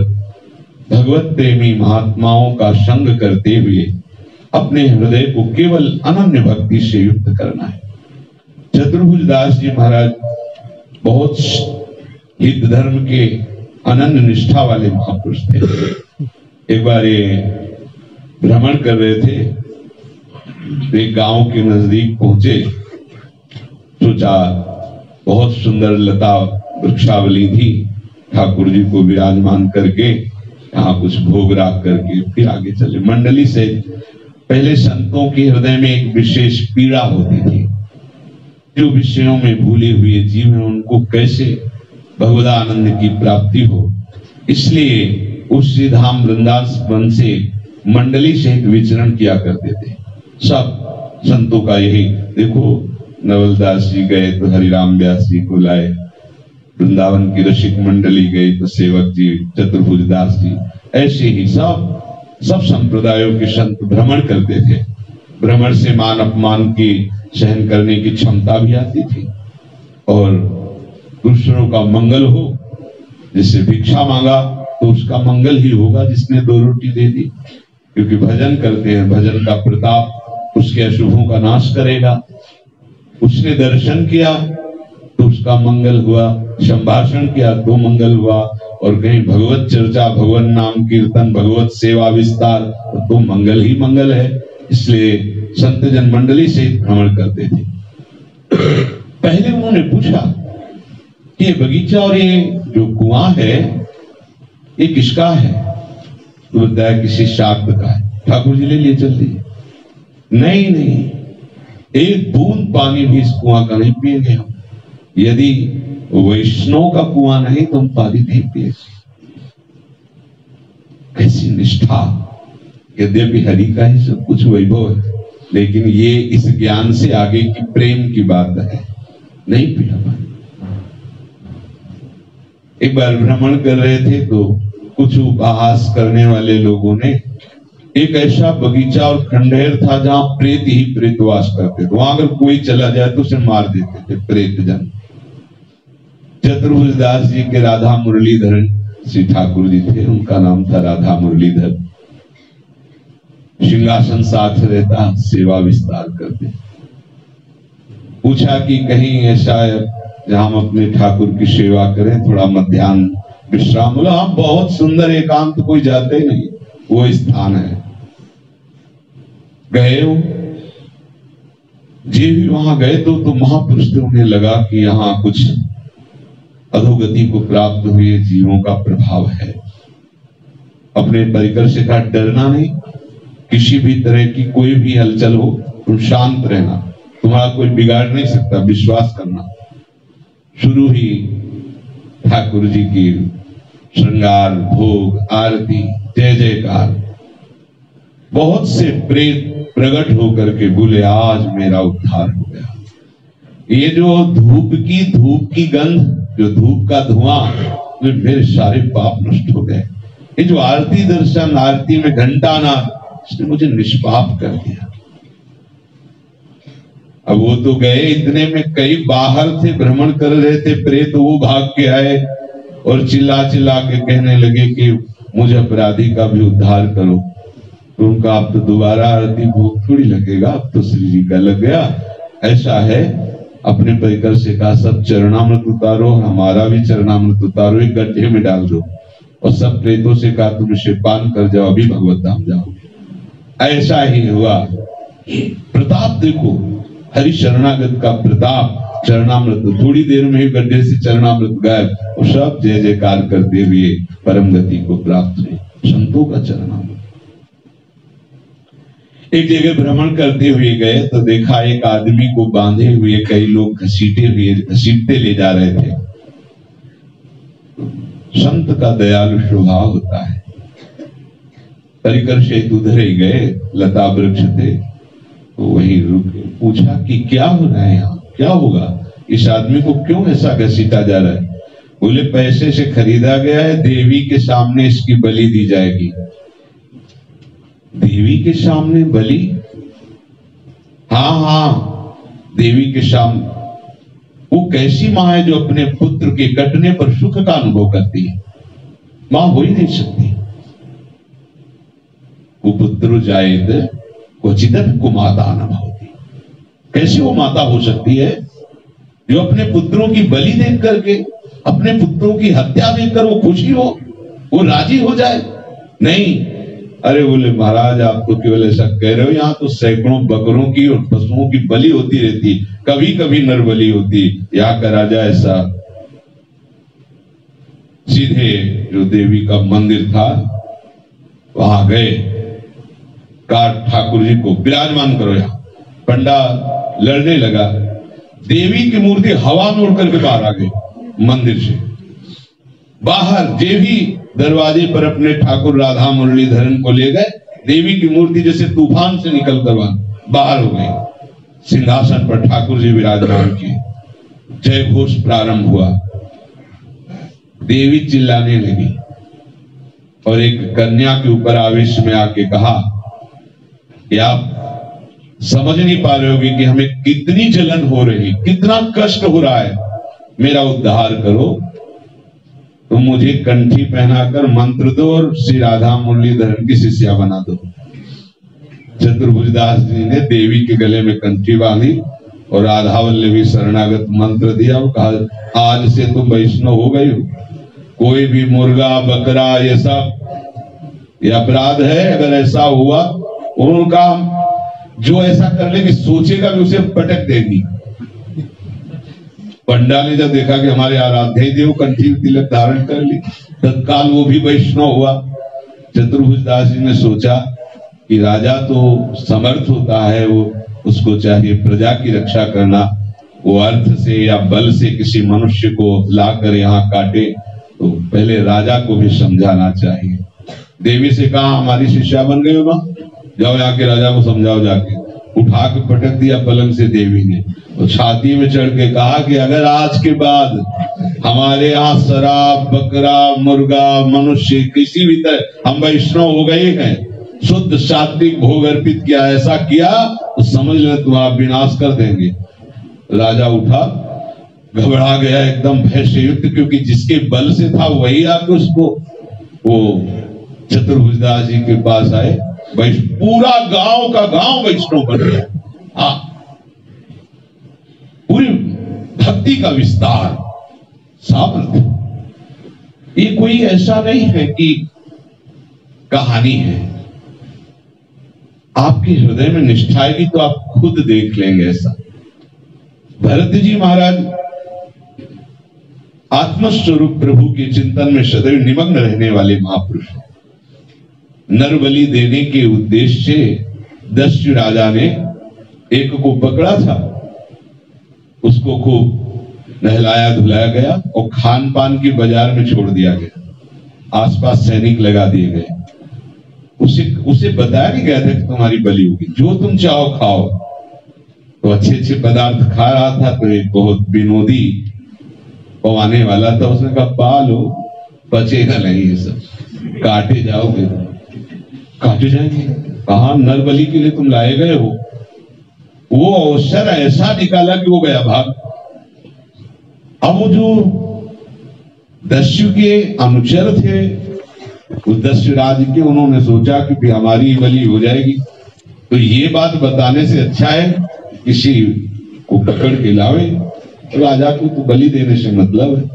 भगवत प्रेमी महात्माओं का संग करते हुए अपने हृदय को केवल अनन्य भक्ति से युक्त करना है। चतुर्भुज दास जी महाराज बहुत हित धर्म के अनन्य निष्ठा वाले महापुरुष थे। एक बार ये भ्रमण कर रहे थे, एक गांव के नजदीक पहुंचे, सोचा बहुत सुंदर लता वृक्षावली थी, ठाकुर जी को विराजमान करके यहाँ कुछ भोग राग करके फिर आगे चले। मंडली से पहले संतों के हृदय में एक विशेष पीड़ा होती थी, जो विषयों में भूले हुए जीव हैं उनको कैसे भगवदानंद की प्राप्ति हो। इसलिए उस श्री धाम वृंदावन से मंडली से एक विचरण किया करते थे। सब संतों का यही, देखो नवलदास जी गए तो हरिराम व्यास जी को लाए, वृंदावन की रसिक मंडली गई तो सेवक जी चतुर्भुज दास जी, ऐसे ही सब संप्रदायों के संत भ्रमण करते थे। भ्रमण से मान अपमान की सहन करने की क्षमता भी आती थी और दूसरों का मंगल हो। जिससे भिक्षा मांगा तो उसका मंगल ही होगा जिसने 2 रोटी दे दी, क्योंकि भजन करते हैं, भजन का प्रताप उसके अशुभों का नाश करेगा। उसने दर्शन किया तो उसका मंगल हुआ, संभाषण किया तो मंगल हुआ, और कहीं भगवत चर्चा, भगवान नाम कीर्तन, भगवत सेवा विस्तार तो मंगल ही मंगल है। इसलिए संत जन मंडली से भ्रमण करते थे। पहले उन्होंने पूछा ये बगीचा और ये जो कुआं है ये किसका है? तो बताया किसी शाक्त का है। ठाकुर जी ले लिए चल दिए। नहीं, एक बूंद पानी भी इस कुआं का नहीं पिएंगे हम। यदि वैष्णव का कुआं नहीं तो हम पानी नहीं पिए। कैसी निष्ठा! यद्यपि हरि का ही सब कुछ वैभव है, लेकिन ये इस ज्ञान से आगे की प्रेम की बात है। नहीं पिया पानी। एक बार भ्रमण कर रहे थे तो कुछ उपहास करने वाले लोगों ने एक ऐसा बगीचा और खंडहर था जहां प्रेत ही प्रेतवास करते थे। वहां अगर कोई चला जाए तो उसे मार देते थे प्रेत जन। चतुर्भुज दास जी के राधा मुरलीधर श्री ठाकुर जी थे, उनका नाम था राधा मुरलीधर। सिंहासन साथ रहता, सेवा विस्तार करते। पूछा कि कहीं ऐसा है जहां हम अपने ठाकुर की सेवा करें, थोड़ा मध्याह्न विश्राम। बोला हाँ, बहुत सुंदर एकांत, कोई जाते ही नहीं, वो स्थान है। गए हो जी भी वहां गए तो महापुरुष थे। उन्हें लगा कि यहाँ कुछ अधोगति को प्राप्त हुए जीवों का प्रभाव है। अपने परिकर से कहा डरना नहीं, किसी भी तरह की कोई भी हलचल हो तुम शांत रहना, तुम्हारा कोई बिगाड़ नहीं सकता, विश्वास करना। शुरू ही ठाकुर जी की श्रृंगार, भोग, आरती, जय जयकार। बहुत से प्रेत प्रकट होकर के बोले आज मेरा उद्धार हो गया। ये जो धूप की गंध, जो धूप का धुआं, तो मेरे सारे पाप नष्ट हो गए। ये जो आरती दर्शन, आरती में घंटानाद, इसने मुझे निष्पाप कर दिया। अब वो तो गए, इतने में कई बाहर थे, भ्रमण कर रहे थे प्रेत, वो भाग के आए और चिल्ला चिल्ला के कहने लगे कि मुझे अपराधी का भी उद्धार करो। तो उनका अब तो दोबारा आरती भोग थोड़ी लगेगा, अब तो श्री जी का लग गया। ऐसा है, अपने परिकर से कहा सब चरणामृत उतारो, हमारा भी चरणामृत उतारो, एक गड्ढे में डाल दो, और सब प्रेतों से कहा तुम इसे पान कर जाओ, अभी भगवत धाम जाओगे। ऐसा ही हुआ। प्रताप देखो, हरि शरणागत का प्रताप। चरणामृत थोड़ी देर में ही गड्ढे से चरणामृत गायब, और सब जय जयकार करते हुए परम गति को प्राप्त हुए। संतों का चरणामृत। एक जगह भ्रमण करते हुए गए तो देखा एक आदमी को बांधे हुए कई लोग घसीटते ले जा रहे थे। संत का दयालु स्वभाव होता है। परिकर से उधर ही गए, लता वृक्ष थे तो वहीं रुके, पूछा कि क्या हो रहा है यहाँ, क्या होगा, इस आदमी को क्यों ऐसा घसीटा जा रहा है? बोले पैसे से खरीदा गया है, देवी के सामने इसकी बलि दी जाएगी। देवी के सामने बलि? हाँ, देवी के सामने। वो कैसी माँ है जो अपने पुत्र के कटने पर सुख का अनुभव करती है? मां हो ही नहीं सकती। कुपुत्र जायत क्वचिदपि कुमाता न भवति। कैसे वो माता हो सकती है जो अपने पुत्रों की बलि देख करके, अपने पुत्रों की हत्या देखकर वो खुशी हो, वो राजी हो जाए? नहीं। अरे बोले महाराज आप तो केवल ऐसा कह रहे हो, यहाँ तो सैकड़ों बकरों की और पशुओं की बलि होती रहती, कभी कभी नर बलि होती। यहाँ का राजा ऐसा। सीधे जो देवी का मंदिर था वहां गए, कहा ठाकुर जी को विराजमान करो। यहाँ पंडा लड़ने लगा, देवी की मूर्ति हवा में उड़ करके बाहर आ गई मंदिर से। बाहर देवी दरवाजे पर अपने ठाकुर राधा मुरलीधरन को ले गए, देवी की मूर्ति जैसे तूफान से निकल कर बाहर हो गई। सिंहासन पर ठाकुर जी विराजमान किए, जय घोष प्रारंभ हुआ। देवी चिल्लाने लगी और एक कन्या के ऊपर आवेश में आके कहा कि आप समझ नहीं पा रहे होगे कि हमें कितनी जलन हो रही, कितना कष्ट हो रहा है, मेरा उद्धार करो। तो मुझे कंठी पहनाकर मंत्र दो और श्री राधा मुरलीधरन की शिष्या बना दो। चतुर्भुजदास जी ने देवी के गले में कंठी बांधी और राधा वल्लभी शरणागत मंत्र दिया और कहा आज से तुम वैष्णव हो गई हो। कोई भी मुर्गा बकरा ये सब ये अपराध है। अगर ऐसा हुआ, उनका जो ऐसा कर ले कि सोचेगा भी उसे पटक देगी। पंडा ने जब देखा कि हमारे आराध्य देव कंठी तिलक धारण कर ली, तत्काल वो भी वैष्णव हुआ। चतुर्भुजदास जी ने सोचा कि राजा तो समर्थ होता है, वो उसको चाहिए प्रजा की रक्षा करना, वो अर्थ से या बल से किसी मनुष्य को लाकर यहाँ काटे, तो पहले राजा को भी समझाना चाहिए। देवी से कहा हमारी शिष्या बन गई होगा, जाओ यहाँ के राजा को समझाओ। जाके उठा के पटक दिया पलंग से देवी ने, और छाती में चढ़ के कहा कि अगर आज के बाद हमारे यहाँ शराब बकरा मुर्गा मनुष्य किसी भी तरह हम वैष्णव हो गए हैं, शुद्ध सात्विक भोग अर्पित किया, ऐसा किया तो समझ लेना तुम्हारा विनाश कर देंगे। राजा उठा, घबरा गया एकदम भय से युक्त, क्योंकि जिसके बल से था वही आके उसको वो चतुर्भुजदास जी के पास आए। पूरा गांव का गांव वैष्णव बन गया। हाँ, पूरी भक्ति का विस्तार सामर्थ्य। ये कोई ऐसा नहीं है कि कहानी है, आपके हृदय में निष्ठा आएगी तो आप खुद देख लेंगे ऐसा। भरत जी महाराज आत्मस्वरूप प्रभु के चिंतन में सदैव निमग्न रहने वाले महापुरुष हैं। नरबलि देने के उद्देश्य से दस्यु राजा ने एक को पकड़ा था, उसको खूब नहलाया धुलाया गया और खान पान की बाजार में छोड़ दिया गया। आसपास सैनिक लगा दिए गए। उसे बताया नहीं गया था कि तुम्हारी बलि होगी, जो तुम चाहो खाओ। तो अच्छे अच्छे पदार्थ खा रहा था, तो एक बहुत विनोदी पवाने वाला था, उसने कहा पालो बचेगा नहीं, ये सब काटे जाओगे। काटे जाएंगे? कहा नर बलि के लिए तुम लाए गए हो। वो अवसर ऐसा निकाला कि वो गया भाग। अब वो जो दस्यु के अनुचर थे, उस दस्यु राज के, उन्होंने सोचा कि हमारी बलि हो जाएगी, तो ये बात बताने से अच्छा है किसी को पकड़ के लावे। राजा को तो बलि देने से मतलब है।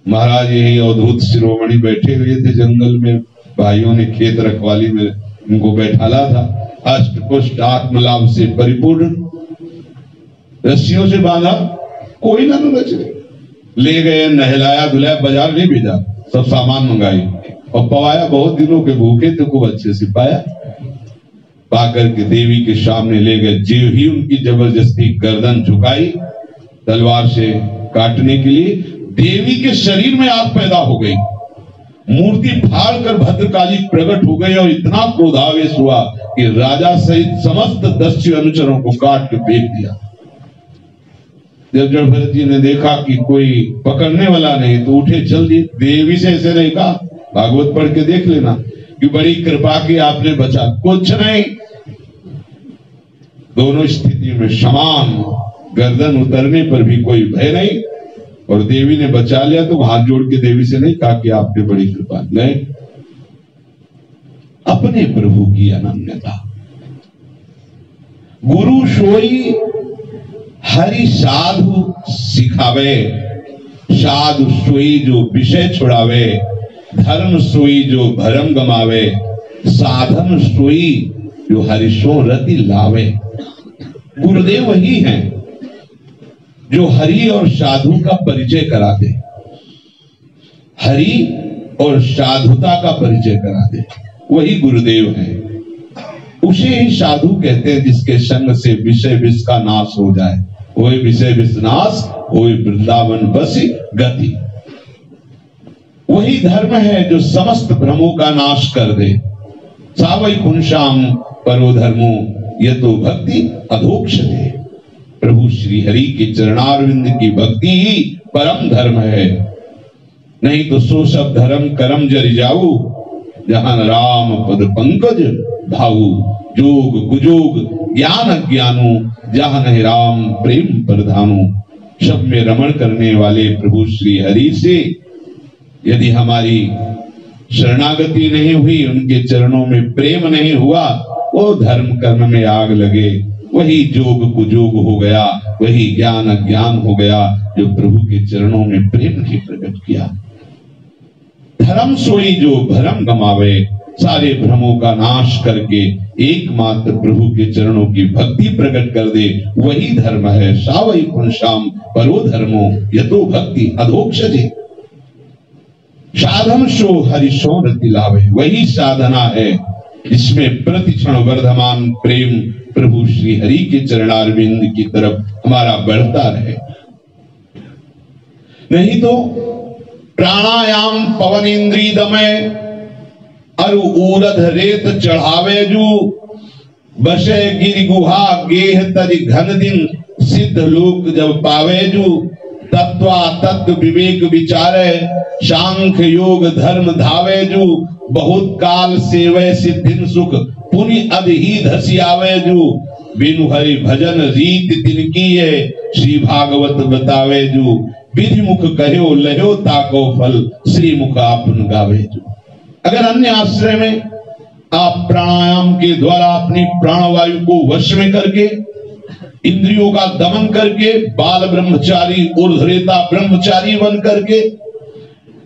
महाराज यही अवधूत शिरोमणि बैठे हुए थे जंगल में, भाइयों ने खेत रखवाली में उनको बैठाला था, अष्ट पुष्ट आत्मलाभ से परिपूर्ण, रस्सियों से बांधा, कोई ना बच गए। ले गए, नहलाया धुलाया, बाजार नहीं भेजा, सब सामान मंगाई, और पवाया बहुत दिनों के भूखे थे, खूब अच्छे से पाया। पाकर के देवी के सामने ले गए। जो ही उनकी जबरदस्ती गर्दन झुकाई तलवार से काटने के लिए, देवी के शरीर में आग पैदा हो गई। मूर्ति फाड़कर भद्रकाली प्रकट हो गई और इतना क्रोधावेश हुआ कि राजा सहित समस्त दस्यु अनुचरों को काट के फेंक दिया। जब भरत जी ने देखा कि कोई पकड़ने वाला नहीं तो उठे चल दिए। देवी से ऐसे नहीं कहा, भागवत पढ़ के देख लेना कि बड़ी कृपा की आपने बचा। कुछ नहीं, दोनों स्थिति में समान, गर्दन उतरने पर भी कोई भय नहीं और देवी ने बचा लिया। तो हाथ जोड़ के देवी से नहीं कहा कि आपने बड़ी कृपा, नहीं, अपने प्रभु की अनन्यता। गुरु सोई हरि साधु सिखावे, साधु सोई जो विषय छुड़ावे, धर्म सोई जो भरम गमावे, साधन सोई जो हरिशो रति लावे। गुरुदेव वही हैं जो हरि और साधु का परिचय कराते, हरि और साधुता का परिचय कराते, वही गुरुदेव हैं। उसे ही साधु कहते हैं जिसके संग से विषय विष का नाश हो जाए। वही विषय विष नाश, वही वृंदावन बसी गति। वही धर्म है जो समस्त भ्रमों का नाश कर दे। सावई कुंशाम परो धर्मो ये तो भक्ति अधोक्षते। प्रभु श्री हरि के चरणारविंद की भक्ति ही परम धर्म है। नहीं तो सो सब धर्म करम जरि जाऊ, जहां राम पद पंकज भाऊ। जोग कुजोग ज्ञान अज्ञानु, जहां नहीं राम प्रेम प्रधानु। सब में रमण करने वाले प्रभु श्री हरि से यदि हमारी शरणागति नहीं हुई, उनके चरणों में प्रेम नहीं हुआ, वो धर्म कर्म में आग लगे। वही जोग कुजोग हो गया, वही ज्ञान अज्ञान हो गया जो प्रभु के चरणों में प्रेम नहीं प्रकट किया। धर्म सोई जो भरम गमावे, सारे भ्रमों का नाश करके एकमात्र प्रभु के चरणों की भक्ति प्रकट कर दे, वही धर्म है। सावई पुंसाम परो धर्मो यतो भक्ति अधोक्षजे। साधन सो हरिशो रति लावे, वही साधना है जिसमें प्रतिक्षण वर्धमान प्रेम प्रभु श्री हरि के चरणारविंद की तरफ हमारा बढ़ता रहे। नहीं तो प्राणायाम पवन इंद्री दमय, अरु ऊरध रेत चढ़ावे जू। बसे गिरि गुहा गेह तरि घन दिन, सिद्ध लोक जब पावे जू। तत्वा तत्व विवेक विचारे, सांख्य योग धर्म धावे जू। बहुत काल सेवे सिद्धिन सुख, पुनि अधही धसियावे जू। बिनु हरि भजन रीत तिनकी है, श्री भागवत बतावे जू। विधि मुख कहो लहो ताको फल, श्री मुख आपन गावे जू। अगर अन्य आश्रय में आप प्राणायाम के द्वारा अपनी प्राणवायु को वश में करके, इंद्रियों का दमन करके, बाल ब्रह्मचारी ऊर्ध्वरेता ब्रह्मचारी बन करके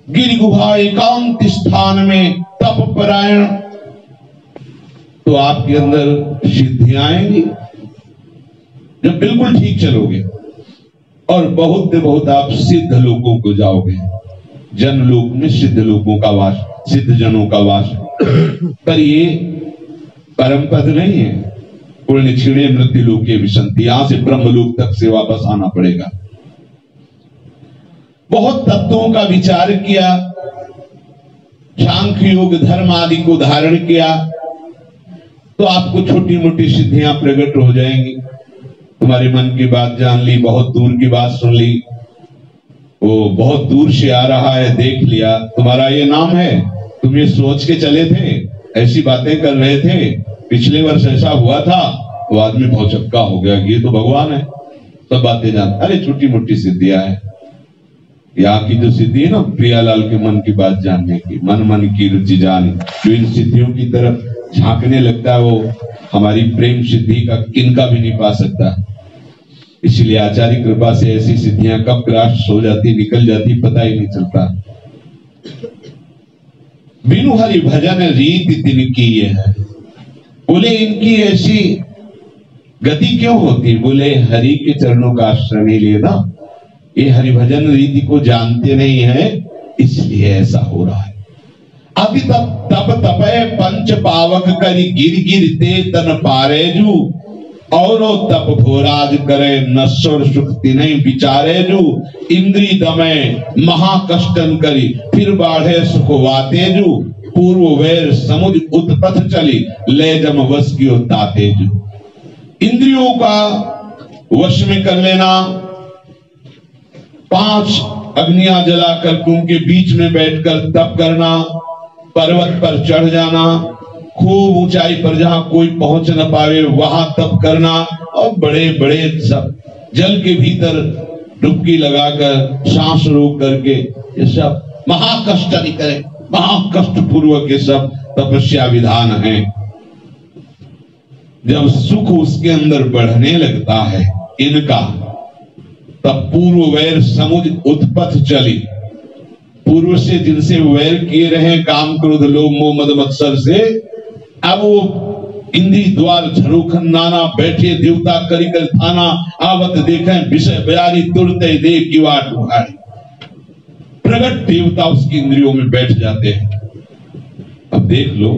गिरि गुहा एकांत स्थान में तप परायण, तो आपके अंदर सिद्धियां आएंगी। जब बिल्कुल ठीक चलोगे और बहुत बहुत आप सिद्ध लोगों को जाओगे। जन लोक में सिद्ध लोगों का वास, सिद्ध जनों का वास। पर ये परम पद नहीं है। पुण्य छिड़े मृत्यु लोक के विसंति, यहां से ब्रह्म लोक तक से वापस आना पड़ेगा। बहुत तत्वों का विचार किया, सांख्य योग धर्म आदि को धारण किया, तो आपको छोटी मोटी सिद्धियां प्रकट हो जाएंगी। तुम्हारे मन की बात जान ली, बहुत दूर की बात सुन ली, वो बहुत दूर से आ रहा है, देख लिया, तुम्हारा ये नाम है, तुम ये सोच के चले थे, ऐसी बातें कर रहे थे, पिछले वर्ष ऐसा हुआ था, वो आदमी बहुत चक्का हो गया, ये तो भगवान है, सब बातें जान। अरे छोटी मोटी सिद्धियां है। यहाँ की जो सिद्धि है ना, प्रियालाल के मन की बात जानने की, मन मन की रुचि जानी, जो इन सिद्धियों की तरफ झांकने लगता है, वो हमारी प्रेम सिद्धि का किनका भी नहीं पा सकता। इसलिए आचार्य कृपा से ऐसी सिद्धियां कब क्रॉस हो जाती, निकल जाती, पता ही नहीं चलता। बिनु हरि भजन रीति तिनकी ये है। बोले इनकी ऐसी गति क्यों होती? बोले हरि के चरणों का आश्रय नहीं लिए ना, ये हरिभजन रीति को जानते नहीं है, इसलिए ऐसा हो रहा है। अति तप तपय पंच पावक करी गिर गिर ते तन पारेजू और तप भोराज करे नश्वर सुख तिनहि विचारे जू इंद्री दमे महाकष्टन करी फिर बाढ़े सुख वातेजू पूर्व वैर समुझ उत्पथ चली ले जम वश की तातेजू। इंद्रियों का वश में कर लेना, 5 अग्नियां जलाकर उनके बीच में बैठकर तप करना, पर्वत पर चढ़ जाना, खूब ऊंचाई पर जहां कोई पहुंच न पावे वहां तप करना, और बड़े बड़े सब जल के भीतर डुबकी लगाकर सांस रोक करके ये सब महाकष्ट नहीं करे, महाकष्ट पूर्वक के सब तपस्या विधान है। जब सुख उसके अंदर बढ़ने लगता है इनका, तब पूर्व वैर समुझ उत्पथ चली, पूर्व से जिनसे वैर किए रहे काम क्रोध लोभ मोह मद मत्सर से, अब वो इंद्री द्वार झरोखन नाना बैठे देवता करी कर थाना आवत देखें विषय बयारी तुरते देख की वाट उहारी। प्रगट देवता उसकी इंद्रियों में बैठ जाते हैं। अब देख लो,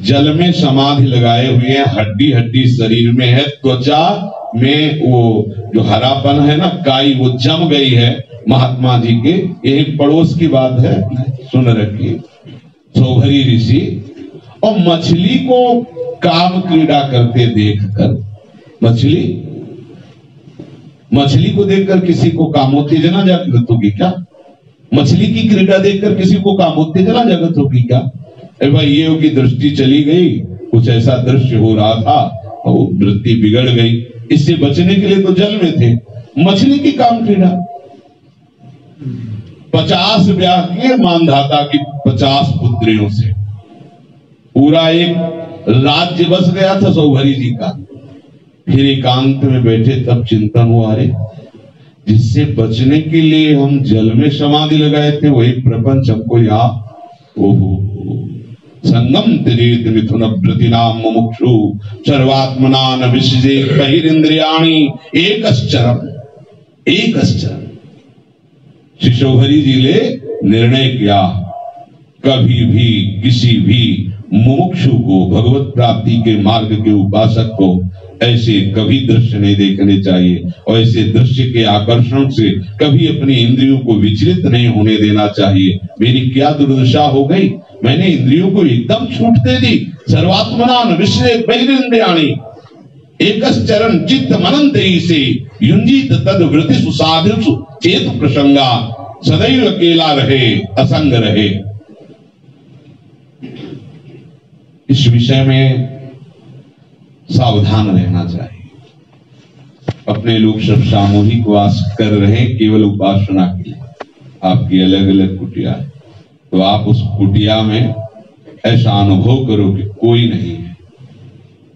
जल में समाधि लगाए हुए हैं, हड्डी हड्डी शरीर में है, त्वचा में वो जो हरापन है ना, काई वो जम गई है महात्मा जी के। एक पड़ोस की बात है, सुन रखिए। सौभरी ऋषि और मछली को काम क्रीड़ा करते देखकर, मछली को देखकर किसी को कामोत्तेजना जागृत होगी क्या? मछली की क्रीड़ा देखकर किसी को कामोत्तेजना जागृत होगी क्या? अरे भाई, ये की दृष्टि चली गई, कुछ ऐसा दृश्य हो रहा था और वृत्ति बिगड़ गई, इससे बचने के लिए तो जल में थे। मछली की काम क्रीड़ा, 50 ब्याह किए मानधाता की 50 पुत्रियों से, पूरा एक राज्य बस गया था सौभरी जी का। फिर एकांत में बैठे तब चिंतन हुआ, अरे जिससे बचने के लिए हम जल में समाधि लगाए थे वही प्रपंच हमको यहाँ, ओहो संगम तिरीत मिथुन प्रतिनाम मुमुक्षु सर्वात्मना न विसृजे बहिरिंद्रियाणि एकश्चरम। श्री सौभरी जी ने निर्णय किया, कभी भी किसी भी मुमुक्षु को, भगवत प्राप्ति के मार्ग के उपासक को ऐसे कभी दृश्य नहीं देखने चाहिए, और ऐसे दृश्य के आकर्षण से कभी अपनी इंद्रियों को विचलित नहीं होने देना चाहिए। मेरी क्या दुर्दशा हो गई, मैंने इंद्रियों को एकदम छूट दे दी। सर्वात्मना न विसृजेत बहिरिंद्रियाणि एकश्चरन् चित्त मनन्ते से युंजीत तद वृत्तिषु साधुषु चेत प्रसंगा। सदैव अकेला रहे, असंग रहे। इस विषय में सावधान रहना चाहिए। अपने लोग सब सामूहिक वास कर रहे हैं केवल उपासना के लिए, आपकी अलग अलग कुटिया है, तो आप उस कुटिया में ऐसा अनुभव करो कि कोई नहीं है,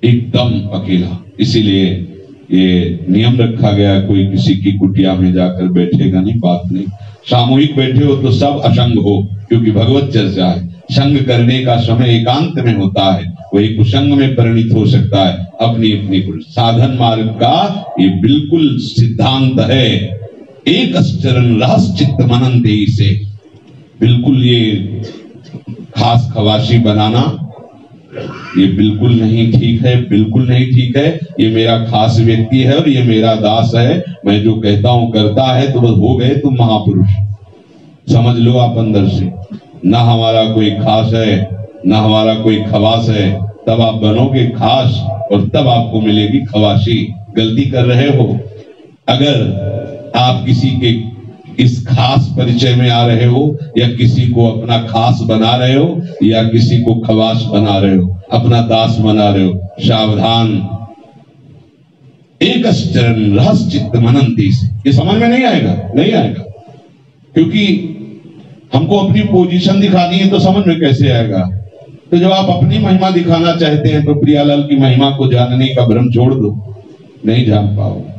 एकदम अकेला। इसीलिए ये नियम रखा गया, कोई किसी की कुटिया में जाकर बैठेगा नहीं, बात नहीं। सामूहिक बैठे हो तो सब असंग हो, क्योंकि भगवत चर्चा है। संग करने का समय एकांत में होता है, वही कुसंग में परिणित हो सकता है। अपनी अपनी साधन मार्ग का ये बिल्कुल सिद्धांत है। एक चरण रहस्य चित्त मनन्ते से, बिल्कुल ये खास खवासी बनाना ये बिल्कुल नहीं ठीक है, बिल्कुल नहीं ठीक है। ये मेरा खास व्यक्ति है और ये मेरा दास है, मैं जो कहता हूं करता है, तो बस हो गए तुम महापुरुष, समझ लो आप अंदर से। ना हमारा कोई खास है, ना हमारा कोई खवास है, तब आप बनोगे खास और तब आपको मिलेगी खवासी। गलती कर रहे हो। अगर आप किसी के इस खास परिचय में आ रहे हो, या किसी को अपना खास बना रहे हो, या किसी को खवास बना रहे हो, अपना दास बना रहे हो, सावधान। एक चरण रहस्य चित्त मनन्ते से, ये समझ में नहीं आएगा, नहीं आएगा, क्योंकि हमको अपनी पोजीशन दिखानी है तो समझ में कैसे आएगा। तो जब आप अपनी महिमा दिखाना चाहते हैं तो प्रियालाल की महिमा को जानने का भ्रम छोड़ दो, नहीं जान पाओगे।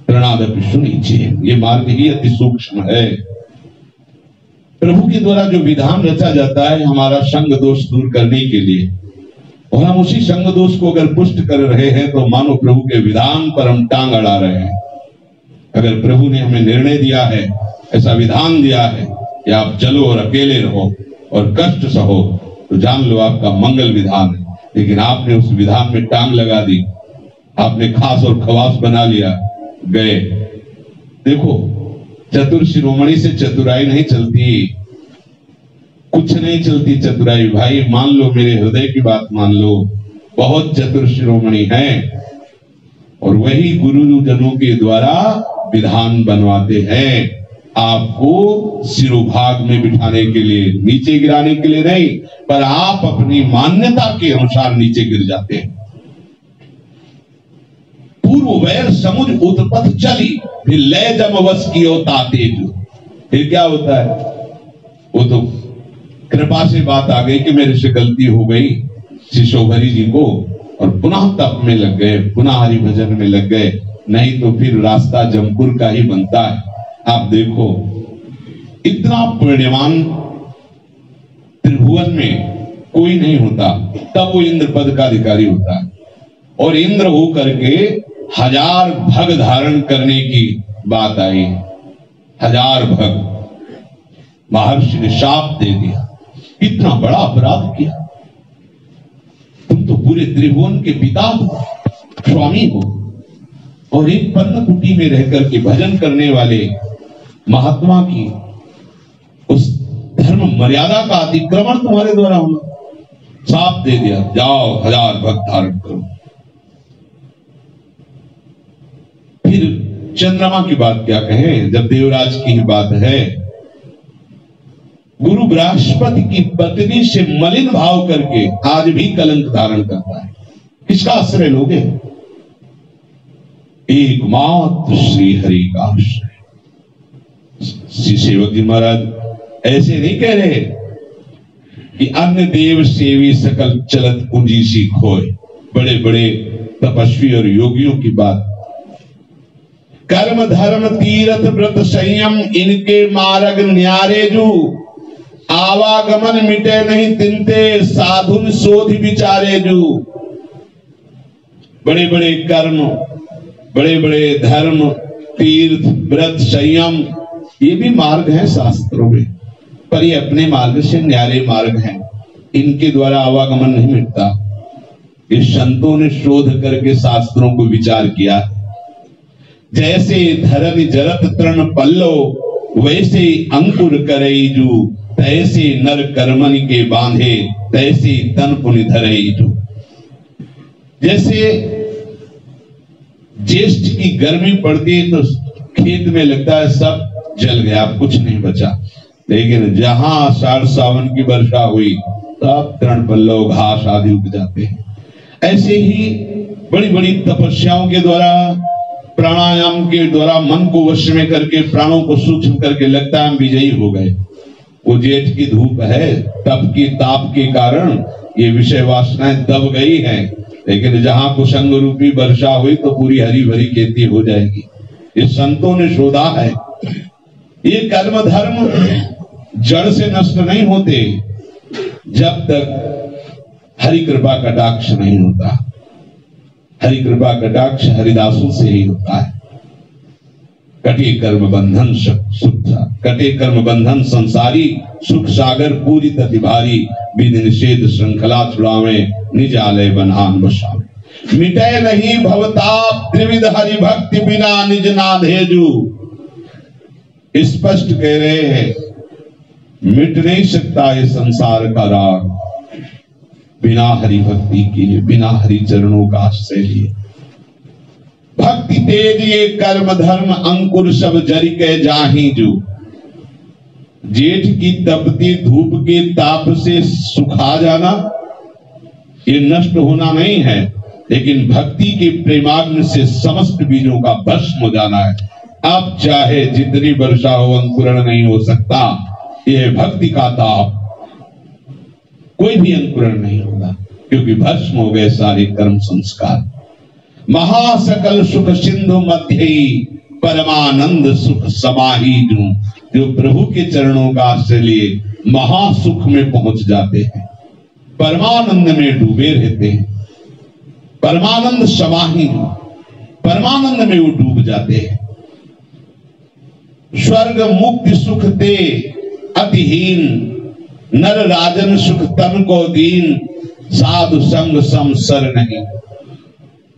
प्रणादपि सुनिचिये, ये मार्ग ही अति सूक्ष्म है। प्रभु के द्वारा जो विधान रचा जाता है हमारा संग दोष दूर करने के लिए, और हम उसी संग दोष को अगर पुष्ट कर रहे हैं तो मानो प्रभु के विधान पर हम टांग अड़ा रहे हैं। अगर प्रभु ने हमें निर्णय दिया है, ऐसा विधान दिया है कि आप चलो और अकेले रहो, और कष्ट सहो तो जान लो आपका मंगल विधान है। लेकिन आपने उस विधान में टांग लगा दी, आपने खास और खवास बना लिया, गए। देखो, चतुर शिरोमणि से चतुराई नहीं चलती, कुछ नहीं चलती चतुराई। भाई मान लो, मेरे हृदय की बात मान लो, बहुत चतुर शिरोमणि हैं और वही गुरुजनों के द्वारा विधान बनवाते हैं, आपको सिरोभाग में बिठाने के लिए, नीचे गिराने के लिए नहीं, पर आप अपनी मान्यता के अनुसार नीचे गिर जाते हैं। पूर्व वैर समुझ उत्पथ चली, फिर लय जमवश कियो तातेज। फिर क्या होता है, वो तो कृपा से बात आ गई कि मेरे से गलती हो गई शिशोभरी जी को, और पुनः तप में लग गए, पुनः हरि भजन में लग गए, नहीं तो फिर रास्ता जमपुर का ही बनता है। आप देखो, इतना पुण्यवान त्रिभुवन में कोई नहीं होता, तब वो इंद्र पद का अधिकारी होता है। और इंद्र हो करके 1000 भग धारण करने की बात आई, 1000 भग, महर्षि ने शाप दे दिया, इतना बड़ा अपराध किया। तुम तो पूरे त्रिभुवन के पिता हो, स्वामी हो, और एक पन्न कुटी में रहकर के भजन करने वाले महात्मा की उस धर्म मर्यादा का अतिक्रमण तुम्हारे द्वारा होना, शाप दे दिया, जाओ 1000 भक्त धारण करो। फिर चंद्रमा की बात क्या कहें, जब देवराज की ही बात है, गुरु बृहस्पति की पत्नी से मलिन भाव करके आज भी कलंक धारण करता है। किसका आश्रय लोगे? एकमात्र श्री हरि का आश्रय। श्री सेवक जी महाराज ऐसे नहीं कह रहे कि अन्य देव सेवी सकल चलत पूंजी सी खोए, बड़े बड़े तपस्वी और योगियों की बात। कर्म धर्म तीर्थ व्रत संयम इनके मार्ग न्यारे जू, आवागमन मिटे नहीं तिनते साधुन शोध विचारे जू। बड़े बड़े कर्म, बड़े बड़े धर्म, तीर्थ व्रत संयम, ये भी मार्ग हैं शास्त्रों में, पर ये अपने मार्ग से न्यारे मार्ग हैं, इनके द्वारा आवागमन नहीं मिटता। ये संतों ने शोध करके शास्त्रों को विचार किया। जैसे धरनि जरत तृण पल्लो, वैसे अंकुर करई जू, तैसे नर कर्मन के बांधे, तैसे तन पुनि धरई जू। जैसे ज्येष्ठ की गर्मी पड़ती है तो खेत में लगता है सब जल गया, कुछ नहीं बचा, लेकिन जहां आषाढ़ सावन की वर्षा हुई तब तृण पल्लव घास आदि उग जाते हैं। ऐसे ही बड़ी बड़ी तपस्याओं के द्वारा, प्राणायाम के द्वारा मन को वश में करके, प्राणों को सूक्ष्म करके लगता है हम विजयी हो गए। वो जेठ की धूप है, तप की ताप के कारण ये विषय वासनाएं दब गई हैं, लेकिन जहां कुसंग रूपी वर्षा हुई तो पूरी हरी भरी खेती हो जाएगी। ये संतों ने शोधा है। ये कर्म धर्म जड़ से नष्ट नहीं होते जब तक हरि कृपा कटाक्ष नहीं होता। हरि कृपा कटाक्ष हरिदासों से ही होता है। कटे कर्म बंधन सुख, कटे कर्म बंधन संसारी, सुख सागर पूरी तति भारी, विधि निषेध श्रृंखला छुड़ावे, निज आलय बन्हान बसावे। मिटे नहीं भवताप त्रिविध हरि भक्ति बिना निज नाधेजू। स्पष्ट कह रहे हैं, मिट नहीं सकता ये संसार का राग बिना हरि भक्ति के, बिना हरि चरणों का आश्रय लिए। भक्ति तेज ये कर्म धर्म अंकुर सब जरि के जाही जू। जेठ की तपती धूप के ताप से सुखा जाना ये नष्ट होना नहीं है, लेकिन भक्ति के प्रेमाग्नि से समस्त बीजों का भस्म हो जाना है। अब चाहे जितनी वर्षा हो, अंकुरण नहीं हो सकता। यह भक्ति का ताप, कोई भी अंकुरण नहीं होगा, क्योंकि भस्म हो गए सारे कर्म संस्कार। महासकल सुख सिंधु मध्य परमानंद सुख समाही जू। जो प्रभु के चरणों का आश्रय लिए महासुख में पहुंच जाते हैं, परमानंद में डूबे रहते हैं, परमानंद समाही, परमानंद में वो डूब जाते हैं। स्वर्ग मुक्ति सुख ते अतिहीन, नर राजन सुख तन को दीन, साधु संग समसर नहीं।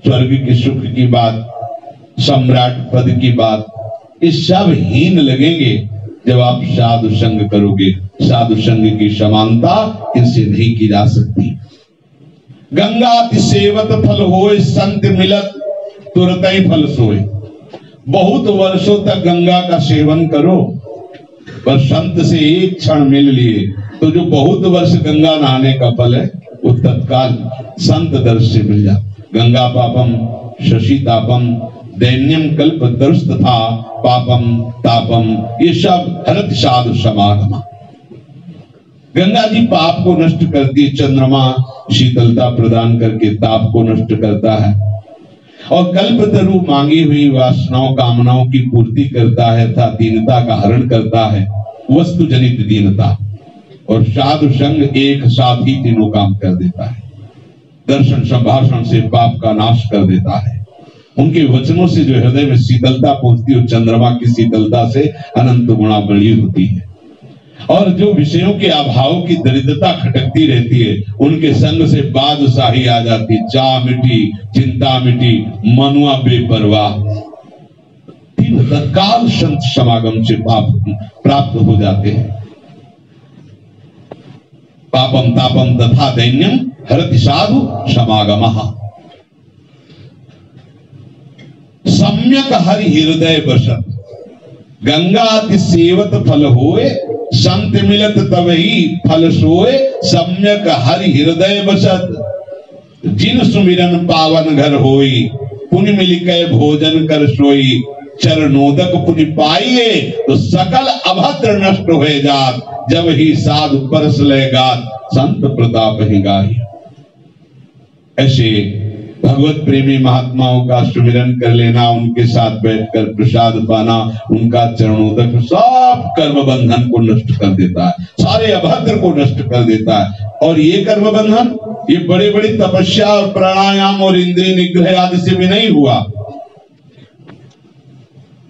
स्वर्ग की सुख की बात, सम्राट पद की बात, ये सब हीन लगेंगे जब आप साधु संग करोगे। साधु संग की समानता इनसे नहीं की जा सकती। गंगा सेवत फल होए, संत मिलत तुरत ही फल सोए। बहुत वर्षों तक गंगा का सेवन करो, पर संत से एक क्षण मिल लिए तो जो बहुत वर्ष गंगा नहाने का फल है वो तत्काल संत दर्श से मिल जाता। गंगा पापम शशि तापम, दैन्यम कल्प दर्श था पापम तापम, ये सब हरत साधु समागम। गंगा जी पाप को नष्ट करती है, चंद्रमा शीतलता प्रदान करके ताप को नष्ट करता है, और कल्पतरु मांगी हुई वासनाओं कामनाओं की पूर्ति करता है तथा दीनता का हरण करता है, वस्तु जनित दीनता। और साधु संग एक साथ ही तीनों काम कर देता है। दर्शन संभाषण से पाप का नाश कर देता है। उनके वचनों से जो हृदय में शीतलता पहुंचती है, चंद्रमा की शीतलता से अनंत गुणा बड़ी होती है। और जो विषयों के अभाव की दरिद्रता खटकती रहती है, उनके संग से बादशाही आ जाती, चाह मिटी, चिंता मिटी, मनुआ बेपरवाह। तीन तत्काल संत समागम से पाप प्राप्त हो जाते हैं। पापम तापम तथा दैन्यम हरति साधु समागमः। सम्यक हरि हृदय बसत, गंगा अति सेवत फल होए, संत मिलत तब ही फल सोए। सम्यक हरि हृदय बसत, जिन सुमिरन पावन घर होई, पुण्य मिलिकै भोजन कर सोई। चरणोदक पुण्य पाइए तो सकल अभद्र नष्ट हो जात, जब ही साधु परस ले गात, संत प्रताप ही गाई। ऐसे भगवत प्रेमी महात्माओं का सुमिरन कर लेना, उनके साथ बैठकर प्रसाद पाना, उनका चरणोदक सब कर्म बंधन को नष्ट कर देता है, सारे अभद्र को नष्ट कर देता है। और ये कर्म बंधन ये बड़े बड़ी तपस्या और प्राणायाम और इंद्रिय निग्रह आदि से भी नहीं हुआ।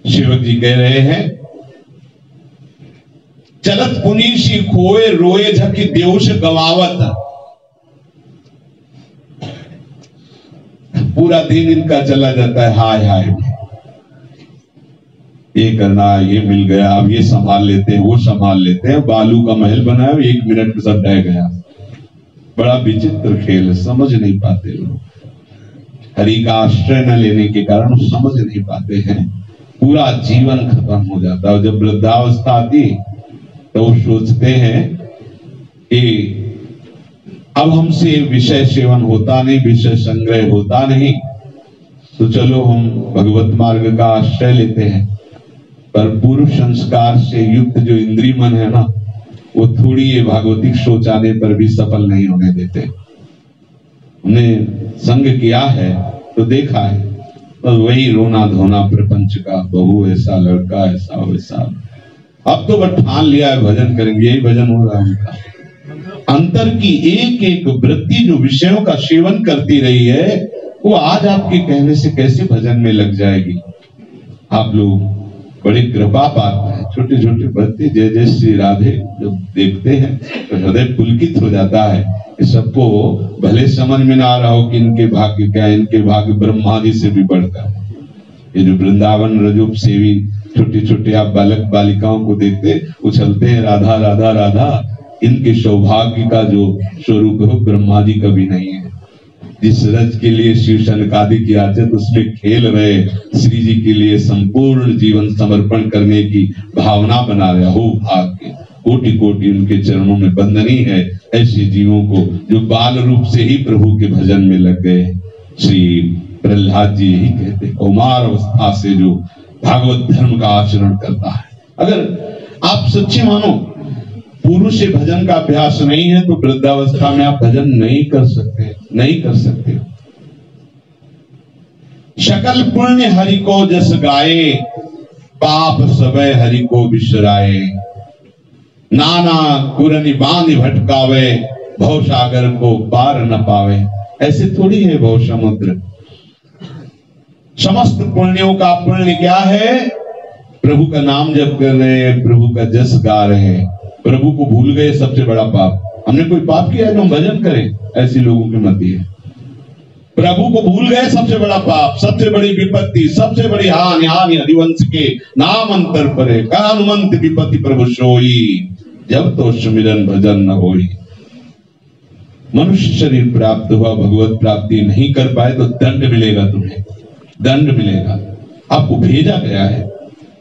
सेवक जी कह रहे हैं, चलत पुनीसी खोए रोए झकी देवश गवावत। पूरा दिन इनका चला जाता है हाय हाय, ये करना, ये मिल गया, अब ये संभाल लेते हैं, वो संभाल लेते हैं। बालू का महल बनाया, 1 मिनट में सब ढह गया। बड़ा विचित्र खेल है, समझ नहीं पाते लोग। हरि का आश्रय न लेने के कारण समझ नहीं पाते हैं, पूरा जीवन खत्म हो जाता है। जब वृद्धावस्था आती तो वो सोचते हैं कि अब हमसे विषय सेवन होता नहीं, विषय संग्रह होता नहीं, तो चलो हम भगवत मार्ग का आश्रय लेते हैं। पर पूर्व संस्कार से युक्त जो इंद्रिय मन है ना, वो थोड़ी ये भागवतिक सोच आने पर भी सफल नहीं होने देते। उन्हें संग किया है तो देखा है, तो वही रोना धोना प्रपंच का, बहू ऐसा, लड़का ऐसा वैसा। अब तो बस ठान लिया है भजन करेंगे, यही भजन हो रहा है उनका। अंतर की एक एक वृत्ति जो विषयों का सेवन करती रही है, वो आज आपके कहने से कैसे भजन में लग जाएगी। आप लोग बड़ी कृपा पात्र हैं। छोटे छोटे बच्चे जय जय श्री राधे जब देखते हैं तो हृदय पुलकित हो जाता है कि सबको भले समझ में ना आ रहा हो कि इनके भाग्य क्या है, इनके भाग्य ब्रह्मा जी से भी बढ़कर। ये जो वृंदावन रजूप सेवी छोटे छोटे आप बालक बालिकाओं को देखते उछलते हैं राधा राधा राधा, इनके सौभाग्य का जो स्वरूप हो ब्रह्मा जी कभी नहीं है। जिस रज के लिए शिव शनकादि की आदत उसमें खेल रहे, श्री जी के लिए संपूर्ण जीवन समर्पण करने की भावना बना रहा हो भाग्य। कोटि कोटि उनके चरणों में बंदनी है ऐसे जीवों को जो बाल रूप से ही प्रभु के भजन में लग गए। श्री प्रहलाद जी यही कहते, कौमार अवस्था से जो भागवत धर्म का आचरण करता है। अगर आप सच्चे मानो पूर्व से भजन का अभ्यास नहीं है तो वृद्धावस्था में आप भजन नहीं कर सकते, नहीं कर सकते। सकल पुण्य हरि को जस गाए, पाप सबे हरि को बिसराए। नाना कुरनि बांधि भटकावे, भव सागर को पार न पावे। ऐसे थोड़ी है भव समुद्र। समस्त पुण्यों का पुण्य क्या है? प्रभु का नाम जप कर रहे हैं, प्रभु का जस गा रहे हैं। प्रभु को भूल गए सबसे बड़ा पाप। हमने कोई पाप किया है तो हम भजन करें, ऐसे लोगों की मत है। प्रभु को भूल गए सबसे बड़ा पाप, सबसे बड़ी विपत्ति, सबसे बड़ी हानि। हानि हरिवंश के नाम अंतर परे, कानुमंत विपत्ति प्रभु सोई, जब तो सुमिरन भजन न होई। मनुष्य शरीर प्राप्त हुआ, भगवत प्राप्ति नहीं कर पाए तो दंड मिलेगा, तुम्हें दंड मिलेगा। आपको भेजा गया है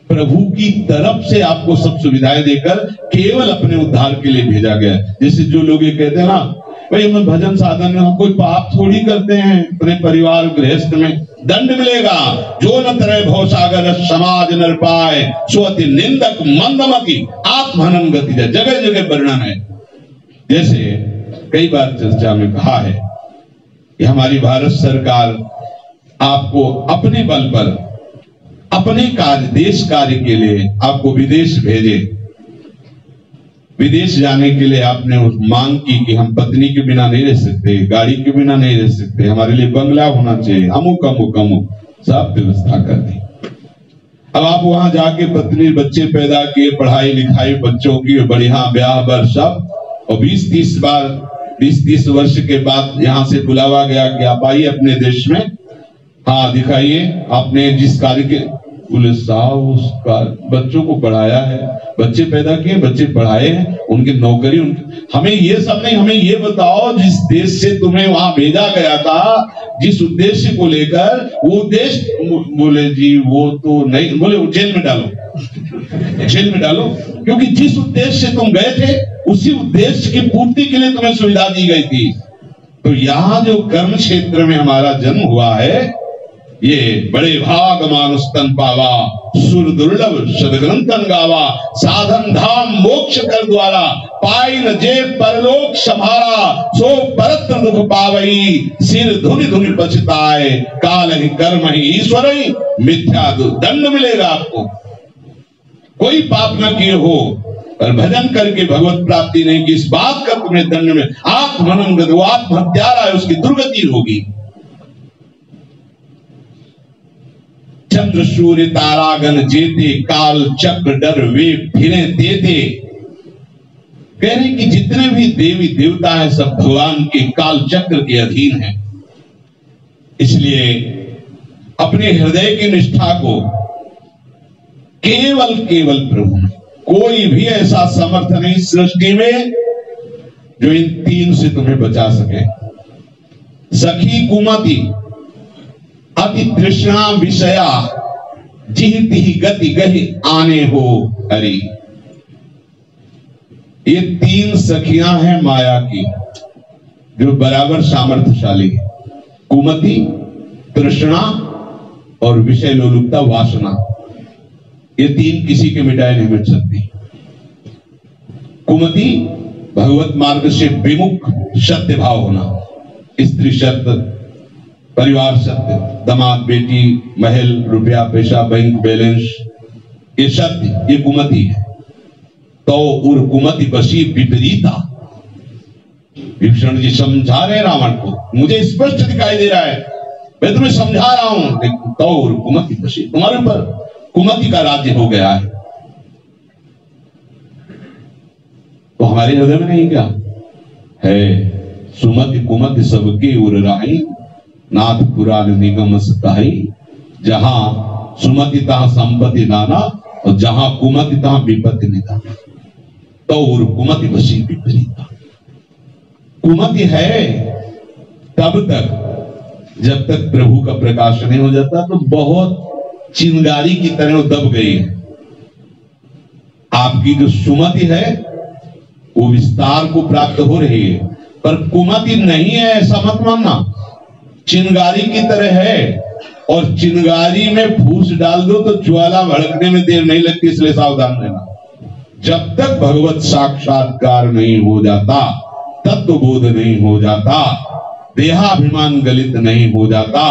प्रभु की तरफ से, आपको सब सुविधाएं देकर केवल अपने उद्धार के लिए भेजा गया है। जैसे जो लोग ये कहते हैं ना, भाई हमें भजन साधन में हम कोई पाप थोड़ी करते हैं, अपने परिवार गृहस्थ में दंड मिलेगा। जो न तरह भव सागर समाज नर पाए, सो अति निंदक मंदमति आत्महनन गति। जगह जगह वर्णन है। जैसे कई बार चर्चा में कहा है कि हमारी भारत सरकार आपको अपने बल पर, अपने कार्य, देश कार्य के लिए आपको विदेश भेजे। विदेश जाने के लिए आपने मांग की कि हम पत्नी के बिना नहीं रह सकते, गाड़ी के बिना नहीं रह सकते, हमारे लिए बंगला होना चाहिए, अमुक अमुक अमुक सब व्यवस्था कर दी। अब आप वहां जाके पत्नी बच्चे पैदा किए, पढ़ाई लिखाई बच्चों की, बढ़िया ब्याह बर सब, और 20-30 वर्ष के बाद यहां से बुलावा गया कि आप आइए अपने देश में, हाँ दिखाइए आपने जिस कार्य के। बोले साहब उसका बच्चों को पढ़ाया है, बच्चे पैदा किए, बच्चे पढ़ाए हैं, उनकी नौकरी, हमें ये सब नहीं, हमें ये बताओ जिस देश से तुम्हें वहां भेजा गया था, जिस उद्देश्य को लेकर, वो उद्देश्य। बोले जी वो तो नहीं। बोले जेल में डालो, जेल में डालो, क्योंकि जिस उद्देश्य से तुम गए थे उसी उद्देश्य की पूर्ति के लिए तुम्हें सुविधा दी गई थी। तो यहाँ जो कर्म क्षेत्र में हमारा जन्म हुआ है, ये बड़े भाग मानुष तन पावा, सुर दुर्लभ सदग्रंथन गावा, साधन धाम मोक्ष कर द्वारा, पाई न जे परलोक संभारा, सो परत्र दुख पावई, सिर धुनि धुनि पछताए, काल ही कर्म ही ईश्वर ही, मिथ्या दंड मिलेगा आपको। कोई पाप न किए हो और भजन करके भगवत प्राप्ति नहीं की, इस बात का तुम्हें दंड में आत्महनन गति, आत्महत्यारा है, उसकी दुर्गति होगी। चंद्र सूर्य तारागण जेते, काल चक्र डर वे फिरे देते। कह रहे कि जितने भी देवी देवता हैं सब भगवान के काल चक्र के अधीन हैं। इसलिए अपने हृदय की निष्ठा को केवल प्रभु में, कोई भी ऐसा समर्थ नहीं सृष्टि में जो इन तीन से तुम्हें बचा सके। सखी कुमति अति तृष्णा विषया, जीती गति गहि आने हो हरि। ये तीन सखियां हैं माया की जो बराबर सामर्थ्यशाली है। कुमति, तृष्णा और विषय लोलुपता वासना, ये तीन किसी के मिटाए नहीं मिट सकती। कुमति भगवत मार्ग से विमुख सत्य भाव होना, स्त्री सत्य, परिवार सत्य, दामाद बेटी, महल, रुपया पैसा, बैंक बैलेंस, ये सत्य, ये कुमति है। तो उर कुमति बसी विपरीता। विभीषण जी समझा रहे रावण को, मुझे स्पष्ट दिखाई दे रहा है, मैं तुम्हें समझा रहा हूं, तो उर कुमति बसी, तुम्हारे ऊपर कुमति का राज्य हो गया है। तो हमारे हृदय में नहीं क्या है? सुमति कुमति सबके उर राही, नाथ पुराण निगम सताई। जहां सुमति तहां संपत्ति नाना, और जहां कुमति तहां विपत्ति निदाना। तो उर कुमति बसी विपरीता। कुमति है तब तक जब तक प्रभु का प्रकाश नहीं हो जाता, तो बहुत चिंगारी की तरह वो दब गई है। आपकी जो सुमति है वो विस्तार को प्राप्त हो रही है, पर कुमति नहीं है ऐसा मत मानना। चिंगारी की तरह है, और चिंगारी में फूस डाल दो तो ज्वाला भड़कने में देर नहीं लगती, इसलिए सावधान रहना। जब तक भगवत साक्षात्कार नहीं हो जाता, तत्वबोध नहीं हो जाता, देहाभिमान गलित नहीं हो जाता,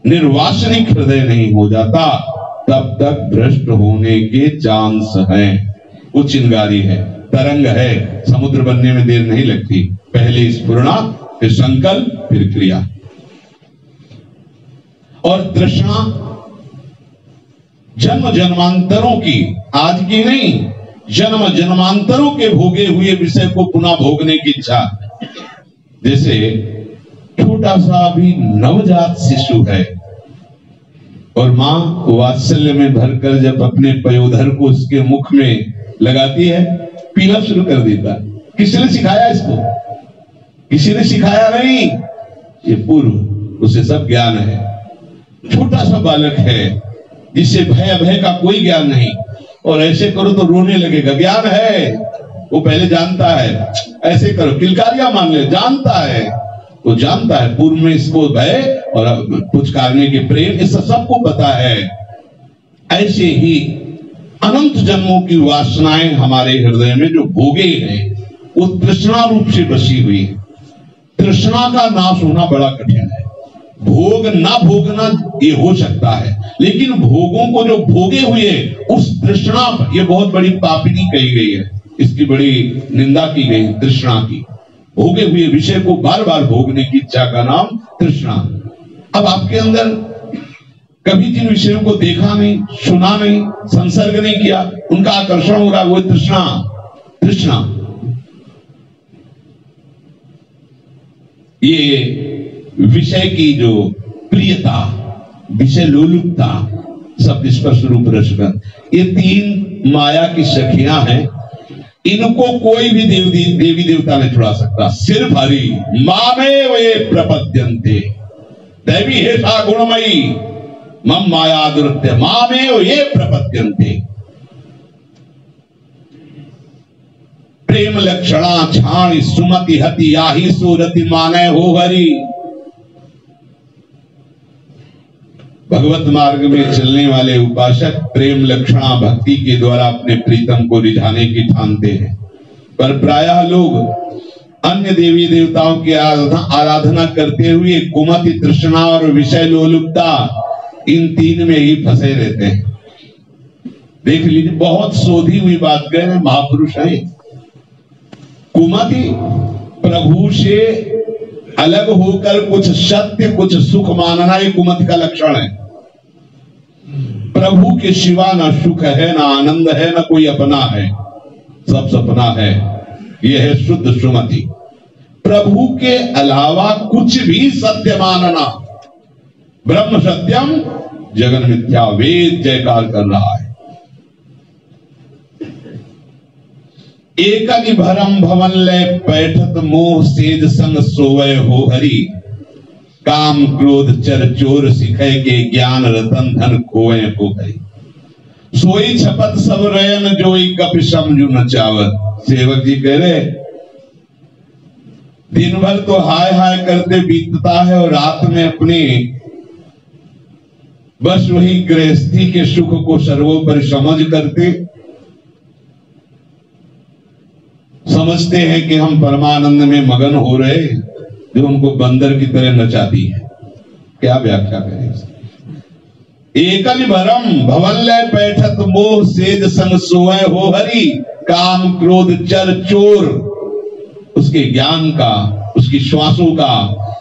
निर्वासनिक हृदय नहीं हो जाता, तब तक भ्रष्ट होने के चांस हैं। वो चिंगारी है, तरंग है, समुद्र बनने में देर नहीं लगती। पहले स्फुरना, फिर संकल्प, फिर क्रिया। और तृष्णा जन्म जन्मांतरों की, आज की नहीं, जन्म जन्मांतरों के भोगे हुए विषय को पुनः भोगने की इच्छा। जैसे छोटा सा भी नवजात शिशु है और माँ वात्सल्य में भरकर जब अपने पयोधर को उसके मुख में लगाती है, पीना शुरू कर देता। किसने सिखाया इसको? किसी ने सिखाया नहीं, ये पूर्व उसे सब ज्ञान है। छोटा सा बालक है जिसे भय भय का कोई ज्ञान नहीं, और ऐसे करो तो रोने लगेगा, ज्ञान है, वो पहले जानता है। ऐसे करो, किलकारियां मान ले, जानता है, वो जानता है पूर्व में इसको भय और पुचकारने के प्रेम, इस सबको पता है। ऐसे ही अनंत जन्मों की वासनाएं हमारे हृदय में जो भोगे हैं, वो तृष्णा रूप से बसी हुई है। तृष्णा का नाश होना बड़ा कठिन है। भोग ना भोगना ये हो सकता है, लेकिन भोगों को जो भोगे हुए उस तृष्णा, ये बहुत बड़ी पापिनी कही गई है, इसकी बड़ी निंदा की गई तृष्णा की। भोगे हुए विषय को बार बार भोगने की इच्छा का नाम तृष्णा। अब आपके अंदर कभी जिन विषयों को देखा नहीं, सुना नहीं, संसर्ग नहीं किया, उनका आकर्षण हो रहा है, वो तृष्णा। तृष्णा ये विषय की जो प्रियता, विषय लोलुपता, शब्द स्पर्श रूप रसगंध, ये तीन माया की सखियां हैं। इनको कोई भी देवी देवता नहीं छुड़ा सकता, सिर्फ हरि। मामेव ये प्रपद्यन्ते, दैवी है सा गुणमयी, मम माया दुर्त्य, मामेव ये प्रपद्यन्ते। प्रेम लक्षणा छाणी सुमति हति याही सूरति माने हो हरि। भगवत मार्ग में चलने वाले उपासक प्रेम लक्षणा भक्ति के द्वारा अपने प्रीतम को रिझाने की ठानते हैं, पर प्रायः लोग अन्य देवी देवताओं की आराधना करते हुए कुमति, तृष्णा और विषय लोलुपता, इन तीन में ही फंसे रहते हैं। देख लीजिए, बहुत शोधी हुई बात कह रहे महापुरुष हैं। कुमति, प्रभु से अलग होकर कुछ सत्य कुछ सुख मानना, ये कुमति का लक्षण है। प्रभु के सिवा ना सुख है, ना आनंद है, ना कोई अपना है, सब सपना है। यह है शुद्ध सुमति। प्रभु के अलावा कुछ भी सत्य मानना। ब्रह्म सत्यम जगन मिथ्या, वेद जयकार कर रहा है। एकनि भरम भवन लय बैठत मोह सेज संग सोवय हो हरि। काम क्रोध चर चोर सिखय के ज्ञान रतन धन खोए हो हरि। सोई छपत सब रयन जोई कपि समझू न चावत। सेवक जी कह रहे, दिन भर तो हाय हाय करते बीतता है और रात में अपने बस वही गृहस्थी के सुख को सर्वोपरि समझ करते समझते हैं कि हम परमानंद में मगन हो रहे, जो उनको बंदर की तरह नचाती है। क्या व्याख्या करें? एकल भरम भवल्लय बैठत मोह सेज संग सोए हो हरि। काम क्रोध चर चोर, उसके ज्ञान का, उसकी श्वासों का,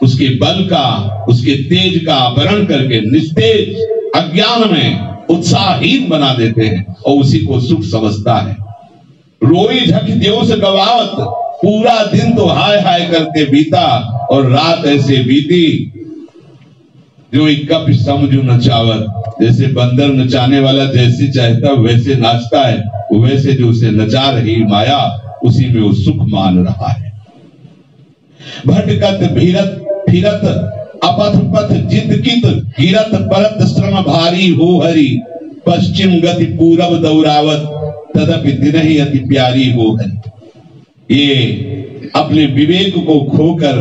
उसके बल का, उसके तेज का वर्ण करके निस्तेज अज्ञान में उत्साहहीन बना देते हैं और उसी को सुख समझता है। रोई झक देव से गवावत, पूरा दिन तो हाय हाय करते बीता और रात ऐसे बीती जो कप समझू नचावत। जैसे बंदर नचाने वाला जैसे चाहता वैसे नाचता है, वैसे जो उसे नचा रही माया, उसी में वो सुख मान रहा है। भटकत भीरत फिरत अपथ पथ जिद कित, गिरत परत श्रम भारी हो हरि। पश्चिम गति पूरब दौरावत, तदपि दिन ही अति प्यारी हो हरि। ये अपने विवेक को खोकर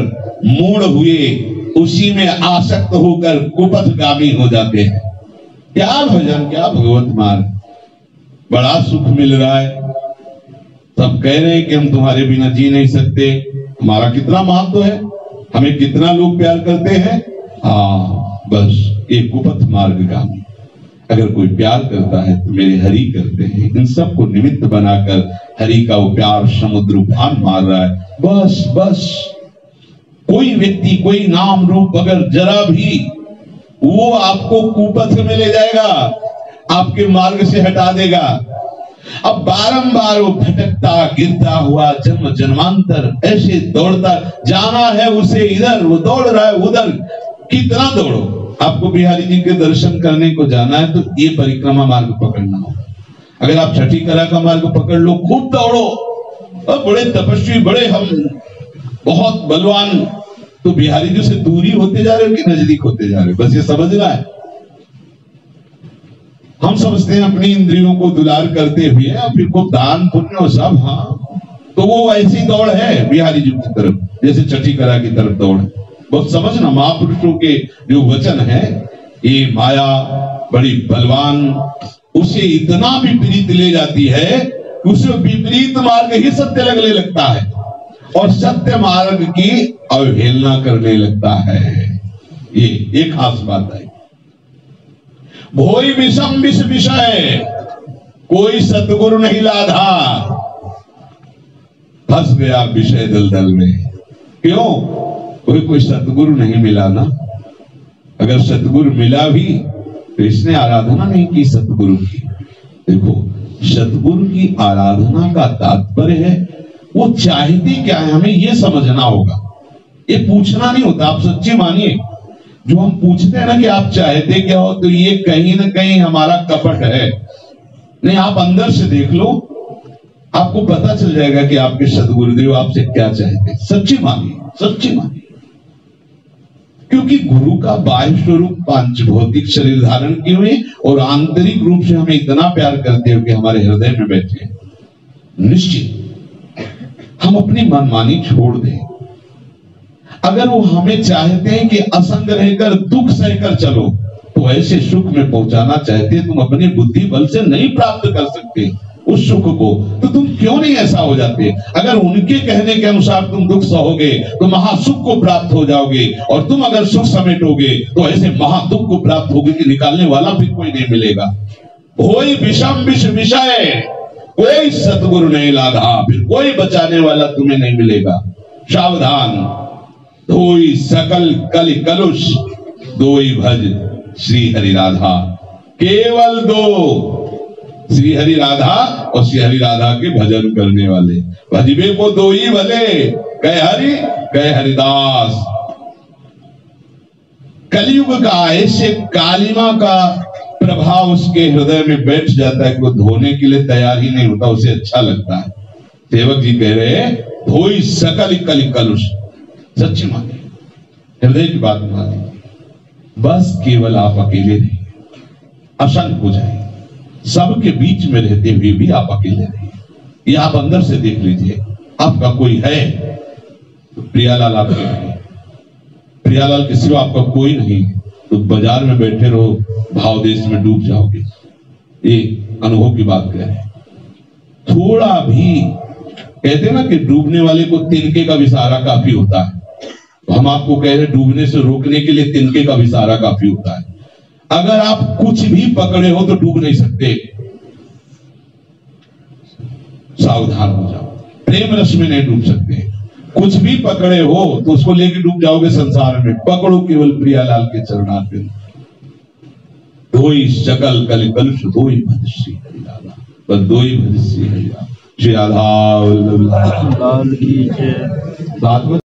मूढ़ हुए उसी में आसक्त होकर कुपथगामी हो जाते हैं। क्या भजन, क्या भगवत मार्ग, बड़ा सुख मिल रहा है। सब कह रहे हैं कि हम तुम्हारे बिना जी नहीं सकते, हमारा कितना महत्व है, हमें कितना लोग प्यार करते हैं। हाँ, बस ये कुपथ मार्गगामी। अगर कोई प्यार करता है तो मेरे हरि करते हैं। इन सबको निमित्त बनाकर हरि का वो प्यार समुद्र उफान मार रहा है। बस बस कोई व्यक्ति, कोई नाम रूप अगर जरा भी, वो आपको कुपथ में ले जाएगा, आपके मार्ग से हटा देगा। अब बारंबार वो भटकता गिरता हुआ जन्म जन्मांतर ऐसे दौड़ता जाना है उसे, इधर वो दौड़ रहा है उधर, कितना दौड़ो। आपको बिहारी जी के दर्शन करने को जाना है तो ये परिक्रमा मार्ग पकड़ना होगा। अगर आप छठी कला का मार्ग पकड़ लो, खूब दौड़ो, और बड़े तपस्वी, बड़े हम बहुत बलवान, तो बिहारी जी से दूरी होते जा रहे हो कि नजदीक होते जा रहे हो, बस ये समझना है। हम समझते हैं अपनी इंद्रियों को दुलार करते हुए और फिर को दान पुण्य और सब, हाँ, तो वो ऐसी दौड़ है बिहारी जी की तरफ जैसे छठी कला की तरफ दौड़ है। बहुत समझना, महापुरुषों के जो वचन है, ये माया बड़ी बलवान, उसे इतना विपरीत ले जाती है कि उसे विपरीत मार्ग ही सत्य लगने लगता है और सत्य मार्ग की अवहेलना करने लगता है। ये एक खास बात है। भोई विषम विष विषय, कोई सतगुरु नहीं लाधा, फंस गया विषय दलदल में। क्यों? कोई सतगुरु नहीं मिला ना। अगर सतगुरु मिला भी तो इसने आराधना नहीं की सतगुरु की। देखो, सतगुरु की आराधना का तात्पर्य है वो चाहते क्या है, हमें ये समझना होगा। ये पूछना नहीं होता, आप सच्ची मानिए। जो हम पूछते हैं ना कि आप चाहते क्या हो, तो ये कहीं ना कहीं हमारा कपट है। नहीं, आप अंदर से देख लो, आपको पता चल जाएगा कि आपके सदगुरुदेव आपसे क्या चाहते। सच्ची मानिए, सच्ची मानिए। क्योंकि गुरु का बाह्य स्वरूप पांच भौतिक शरीर धारण किए हुए और आंतरिक रूप से हमें इतना प्यार करते हो कि हमारे हृदय में बैठे। निश्चित हम अपनी मनमानी छोड़ दें। अगर वो हमें चाहते हैं कि असंग रहकर दुख सहकर चलो, तो ऐसे सुख में पहुंचाना चाहते, तुम अपनी बुद्धि बल से नहीं प्राप्त कर सकते उस सुख को, तो तुम क्यों नहीं ऐसा हो जाते? अगर उनके कहने के अनुसार तुम दुख सहोगे तो महासुख को प्राप्त हो जाओगे, और तुम अगर सुख समेटोगे तो ऐसे महादुख को प्राप्त होगे कि निकालने वाला फिर कोई नहीं मिलेगा। कोई विषम विष विषय, कोई सतगुरु नहीं लाधा, फिर कोई बचाने वाला तुम्हें नहीं मिलेगा। सावधान, धोई सकल कलि कलुष, दोई भज श्री हरि राधा। केवल दो, श्री हरि राधा और श्री हरि राधा के भजन करने वाले। भजबे को दो ही भले, कह हरि कह हरिदास। कलयुग का ऐसे कालिमा का प्रभाव उसके हृदय में बैठ जाता है कि वो धोने के लिए तैयार ही नहीं होता, उसे अच्छा लगता है। सेवक जी कह रहे हैं, धोई सकल कलि कलुष। सच्ची मानिए, हृदय की बात मानिए। बस केवल आप अकेले नहीं, असंग हो जाए। सबके बीच में रहते हुए भी आप अकेले नहीं। ये आप अंदर से देख लीजिए, आपका कोई है तो प्रियालाल आपके नहीं, प्रियालाल के सिवा आपका कोई नहीं, तो बाजार में बैठे रहो, भाव देश में डूब जाओगे। ये अनुभव की बात कह रहे हैं। थोड़ा भी कहते ना कि डूबने वाले को तिनके का भी सहारा काफी होता है, तो हम आपको कह रहे हैं डूबने से रोकने के लिए तिनके का भी सहारा काफी होता है। अगर आप कुछ भी पकड़े हो तो डूब नहीं सकते। सावधान हो जाओ, प्रेम रस में नहीं डूब सकते। कुछ भी पकड़े हो तो उसको लेके डूब जाओगे संसार में। पकड़ो केवल प्रियालाल के चरणारविंद। धोई सकल कलि कलुष, धोई भज श्री हरि राधा, बस धोई भज श्री हरि राधा। श्री राधा वल्लभ लाल की जय।